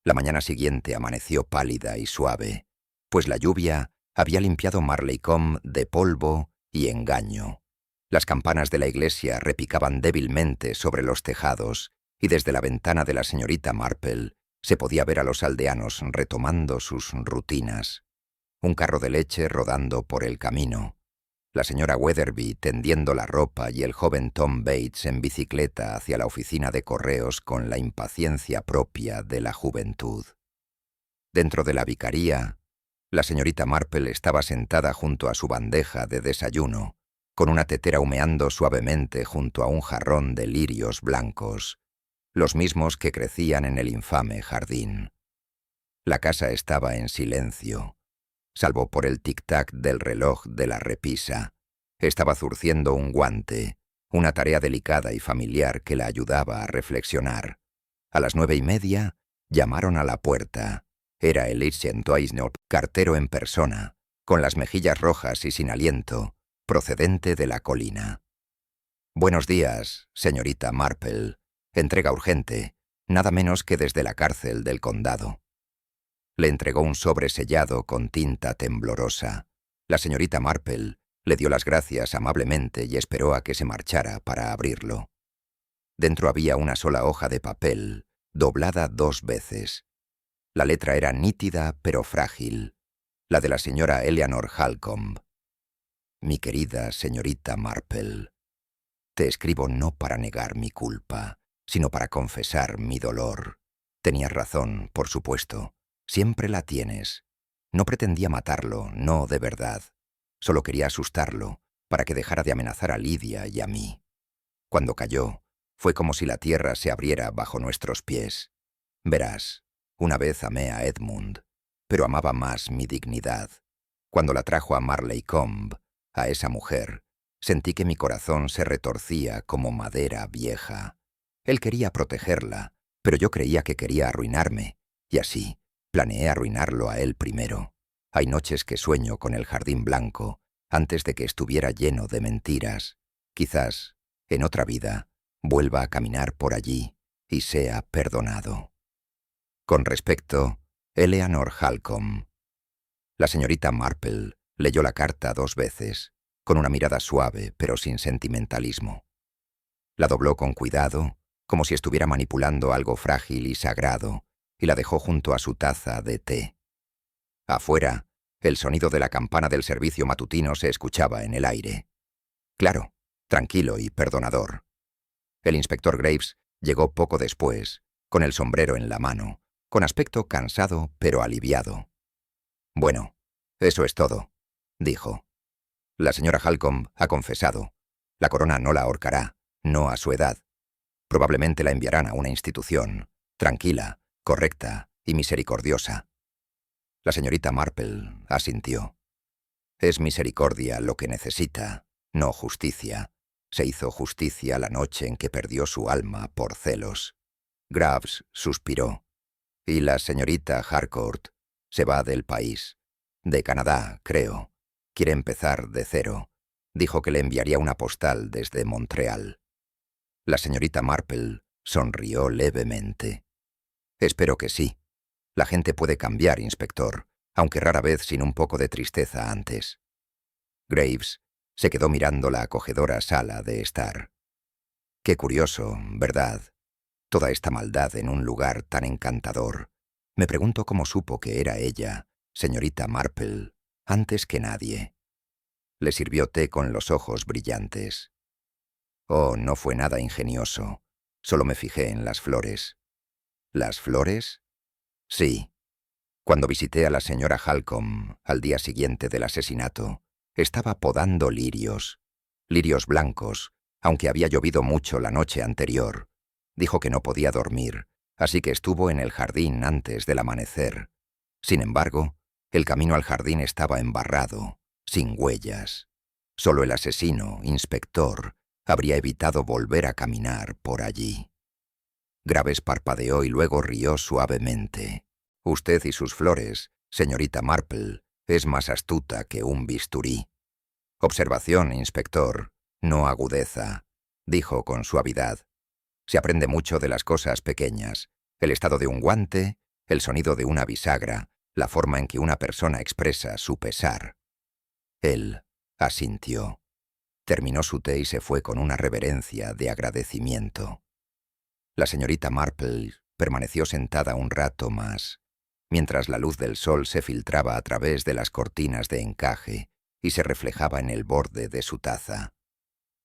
La mañana siguiente amaneció pálida y suave, pues la lluvia había limpiado Marleycombe de polvo y engaño. Las campanas de la iglesia repicaban débilmente sobre los tejados y desde la ventana de la señorita Marple se podía ver a los aldeanos retomando sus rutinas. Un carro de leche rodando por el camino. La señora Weatherby tendiendo la ropa y el joven Tom Bates en bicicleta hacia la oficina de correos con la impaciencia propia de la juventud. Dentro de la vicaría, la señorita Marple estaba sentada junto a su bandeja de desayuno, con una tetera humeando suavemente junto a un jarrón de lirios blancos, los mismos que crecían en el infame jardín. La casa estaba en silencio, salvo por el tic-tac del reloj de la repisa. Estaba zurciendo un guante, una tarea delicada y familiar que la ayudaba a reflexionar. A las 9:30 llamaron a la puerta. Era el Lichtentoisnop, cartero en persona, con las mejillas rojas y sin aliento, procedente de la colina. «Buenos días, señorita Marple. Entrega urgente, nada menos que desde la cárcel del condado». Le entregó un sobre sellado con tinta temblorosa. La señorita Marple le dio las gracias amablemente y esperó a que se marchara para abrirlo. Dentro había una sola hoja de papel, doblada 2 veces. La letra era nítida pero frágil, la de la señora Eleanor Halcombe. «Mi querida señorita Marple, te escribo no para negar mi culpa, sino para confesar mi dolor. Tenías razón, por supuesto. Siempre la tienes. No pretendía matarlo, no de verdad. Solo quería asustarlo, para que dejara de amenazar a Lidia y a mí. Cuando cayó, fue como si la tierra se abriera bajo nuestros pies. Verás, una vez amé a Edmund, pero amaba más mi dignidad. Cuando la trajo a Marleycombe, a esa mujer, sentí que mi corazón se retorcía como madera vieja. Él quería protegerla, pero yo creía que quería arruinarme, y así planeé arruinarlo a él primero. Hay noches que sueño con el jardín blanco, antes de que estuviera lleno de mentiras. Quizás, en otra vida, vuelva a caminar por allí y sea perdonado. Con respecto, Eleanor Halcombe. La señorita Marple leyó la carta 2 veces, con una mirada suave pero sin sentimentalismo. La dobló con cuidado, como si estuviera manipulando algo frágil y sagrado, y la dejó junto a su taza de té. Afuera, el sonido de la campana del servicio matutino se escuchaba en el aire. Claro, tranquilo y perdonador. El inspector Graves llegó poco después, con el sombrero en la mano, con aspecto cansado pero aliviado. «Bueno, eso es todo», dijo. «La señora Halcombe ha confesado. La corona no la ahorcará, no a su edad. Probablemente la enviarán a una institución, tranquila, correcta y misericordiosa». La señorita Marple asintió. «Es misericordia lo que necesita, no justicia. Se hizo justicia la noche en que perdió su alma por celos». Graves suspiró. «Y la señorita Harcourt se va del país. De Canadá, creo. Quiere empezar de cero. Dijo que le enviaría una postal desde Montreal». La señorita Marple sonrió levemente. «Espero que sí. La gente puede cambiar, inspector, aunque rara vez sin un poco de tristeza antes». Graves se quedó mirando la acogedora sala de estar. «Qué curioso, ¿verdad? Toda esta maldad en un lugar tan encantador. Me pregunto cómo supo que era ella, señorita Marple, antes que nadie». Le sirvió té con los ojos brillantes. «Oh, no fue nada ingenioso. Solo me fijé en las flores». «¿Las flores?» «Sí. Cuando visité a la señora Halcombe al día siguiente del asesinato, estaba podando lirios blancos, Aunque había llovido mucho la noche anterior, dijo que no podía dormir, así que estuvo en el jardín antes del amanecer. Sin embargo, el camino al jardín estaba embarrado, sin huellas. Solo el asesino, inspector, habría evitado volver a caminar por allí. Graves parpadeó y luego rió suavemente. Usted y sus flores, señorita Marple, es más astuta que un bisturí. Observación, inspector, no agudeza, dijo con suavidad. Se aprende mucho de las cosas pequeñas, el estado de un guante, el sonido de una bisagra, la forma en que una persona expresa su pesar. Él asintió. Terminó su té y se fue con una reverencia de agradecimiento. La señorita Marple permaneció sentada un rato más, mientras la luz del sol se filtraba a través de las cortinas de encaje y se reflejaba en el borde de su taza.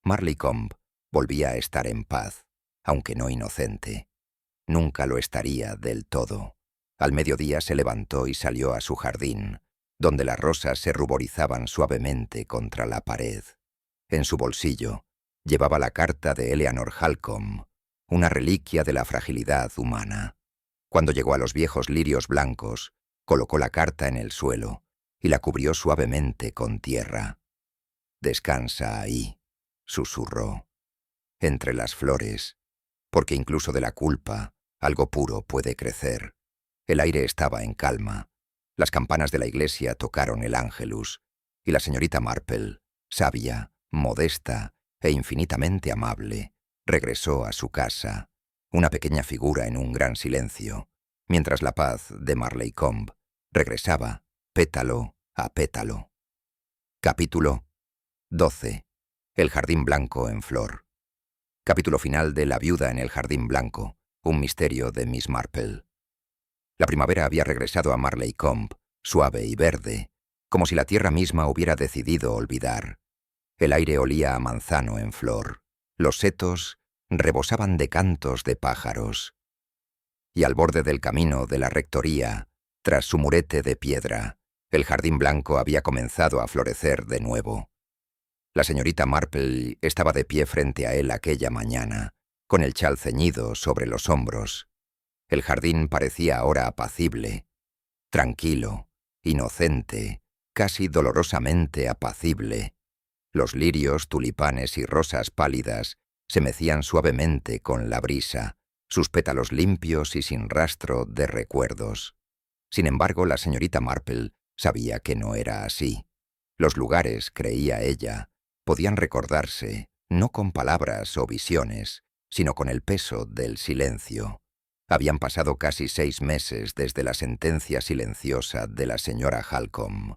Marleycombe volvía a estar en paz, aunque no inocente. Nunca lo estaría del todo. Al mediodía se levantó y salió a su jardín, donde las rosas se ruborizaban suavemente contra la pared. En su bolsillo llevaba la carta de Eleanor Halcombe, una reliquia de la fragilidad humana. Cuando llegó a los viejos lirios blancos, colocó la carta en el suelo y la cubrió suavemente con tierra. «Descansa ahí», susurró, «entre las flores, porque incluso de la culpa algo puro puede crecer». El aire estaba en calma. Las campanas de la iglesia tocaron el Ángelus, y la señorita Marple, sabia, modesta e infinitamente amable, regresó a su casa, una pequeña figura en un gran silencio, mientras la paz de Marleycombe regresaba pétalo a pétalo. Capítulo 12. El jardín blanco en flor. Capítulo final de La viuda en el jardín blanco, un misterio de Miss Marple. La primavera había regresado a Marleycombe, suave y verde, como si la tierra misma hubiera decidido olvidar. El aire olía a manzano en flor. Los setos rebosaban de cantos de pájaros. Y al borde del camino de la rectoría, tras su murete de piedra, el jardín blanco había comenzado a florecer de nuevo. La señorita Marple estaba de pie frente a él aquella mañana, con el chal ceñido sobre los hombros. El jardín parecía ahora apacible, tranquilo, inocente, casi dolorosamente apacible. Los lirios, tulipanes y rosas pálidas se mecían suavemente con la brisa, sus pétalos limpios y sin rastro de recuerdos. Sin embargo, la señorita Marple sabía que no era así. Los lugares, creía ella, podían recordarse, no con palabras o visiones, sino con el peso del silencio. Habían pasado casi 6 meses desde la sentencia silenciosa de la señora Halcombe.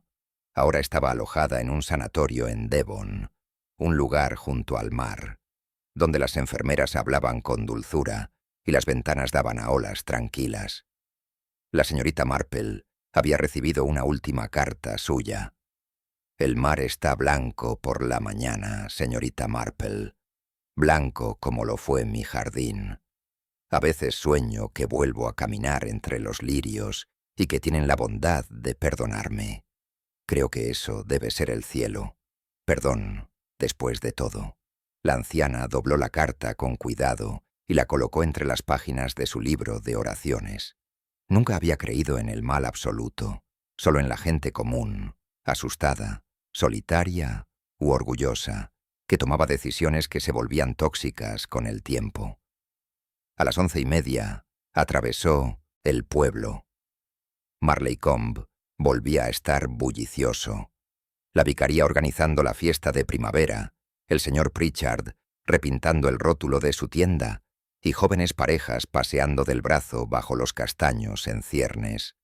Ahora estaba alojada en un sanatorio en Devon, un lugar junto al mar, donde las enfermeras hablaban con dulzura y las ventanas daban a olas tranquilas. La señorita Marple había recibido una última carta suya. «El mar está blanco por la mañana, señorita Marple, blanco como lo fue mi jardín. A veces sueño que vuelvo a caminar entre los lirios y que tienen la bondad de perdonarme. Creo que eso debe ser el cielo. Perdón, después de todo». La anciana dobló la carta con cuidado y la colocó entre las páginas de su libro de oraciones. Nunca había creído en el mal absoluto, solo en la gente común, asustada, solitaria u orgullosa, que tomaba decisiones que se volvían tóxicas con el tiempo. A las 11:30 atravesó el pueblo. Marleycombe volvía a estar bullicioso. La vicaría organizando la fiesta de primavera, el señor Pritchard repintando el rótulo de su tienda y jóvenes parejas paseando del brazo bajo los castaños en ciernes.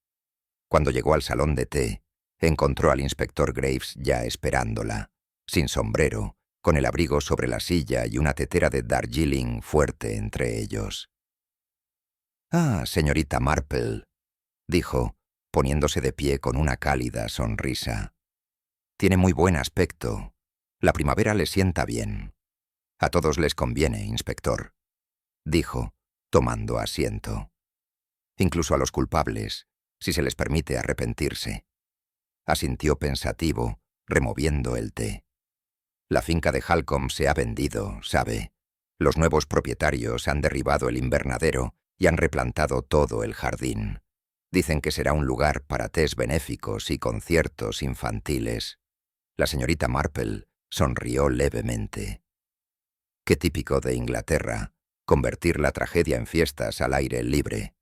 Cuando llegó al salón de té, encontró al inspector Graves ya esperándola, sin sombrero, con el abrigo sobre la silla y una tetera de Darjeeling fuerte entre ellos. «Ah, señorita Marple», dijo, poniéndose de pie con una cálida sonrisa. «Tiene muy buen aspecto. La primavera le sienta bien. A todos les conviene, inspector», dijo, tomando asiento. «Incluso a los culpables, si se les permite arrepentirse». Asintió pensativo, removiendo el té. La finca de Halcombe se ha vendido, ¿sabe? Los nuevos propietarios han derribado el invernadero y han replantado todo el jardín. Dicen que será un lugar para tés benéficos y conciertos infantiles. La señorita Marple sonrió levemente. Qué típico de Inglaterra, convertir la tragedia en fiestas al aire libre.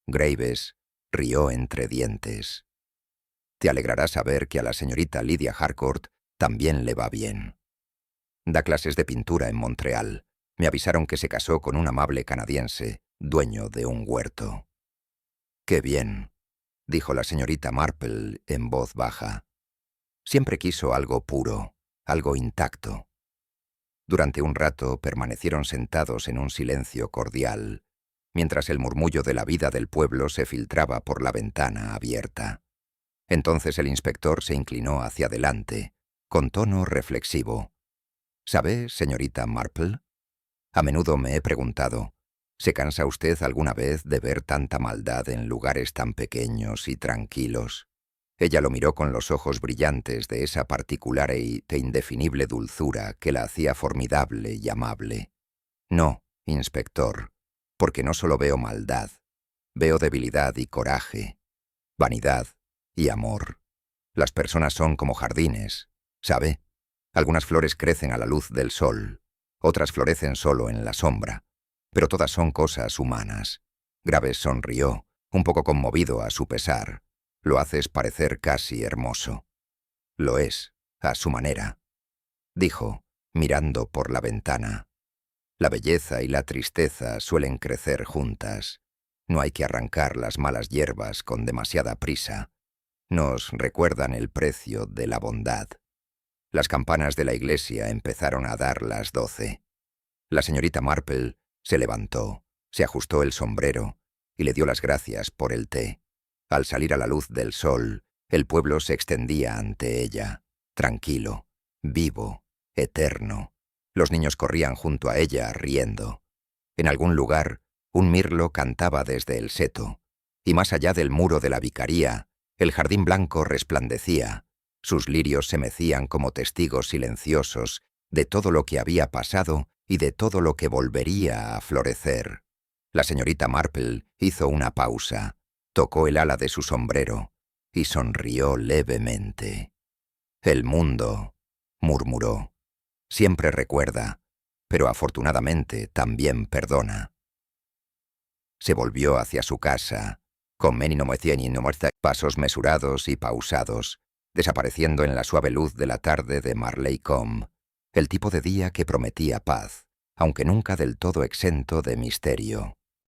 Graves rió entre dientes. Te alegrará saber que a la señorita Lydia Harcourt también le va bien. Da clases de pintura en Montreal. Me avisaron que se casó con un amable canadiense, dueño de un huerto. «Qué bien», dijo la señorita Marple en voz baja. Siempre quiso algo puro, algo intacto. Durante un rato permanecieron sentados en un silencio cordial, mientras el murmullo de la vida del pueblo se filtraba por la ventana abierta. Entonces el inspector se inclinó hacia adelante, con tono reflexivo. «¿Sabe, señorita Marple? A menudo me he preguntado, ¿se cansa usted alguna vez de ver tanta maldad en lugares tan pequeños y tranquilos?» Ella lo miró con los ojos brillantes de esa particular e indefinible dulzura que la hacía formidable y amable. «No, inspector, porque no solo veo maldad, veo debilidad y coraje, vanidad y amor. Las personas son como jardines, ¿sabe? Algunas flores crecen a la luz del sol, otras florecen solo en la sombra, pero todas son cosas humanas». Graves sonrió, un poco conmovido a su pesar. «Lo haces parecer casi hermoso». «Lo es, a su manera», dijo, mirando por la ventana. «La belleza y la tristeza suelen crecer juntas. No hay que arrancar las malas hierbas con demasiada prisa. Nos recuerdan el precio de la bondad». Las campanas de la iglesia empezaron a dar las 12. La señorita Marple se levantó, se ajustó el sombrero y le dio las gracias por el té. Al salir a la luz del sol, el pueblo se extendía ante ella, tranquilo, vivo, eterno. Los niños corrían junto a ella riendo. En algún lugar, un mirlo cantaba desde el seto, y más allá del muro de la vicaría, el jardín blanco resplandecía. Sus lirios se mecían como testigos silenciosos de todo lo que había pasado y de todo lo que volvería a florecer. La señorita Marple hizo una pausa, tocó el ala de su sombrero y sonrió levemente. «El mundo», murmuró, «siempre recuerda, pero afortunadamente también perdona». Se volvió hacia su casa, con pasos mesurados y pausados, desapareciendo en la suave luz de la tarde de Marleycombe, el tipo de día que prometía paz, aunque nunca del todo exento de misterio.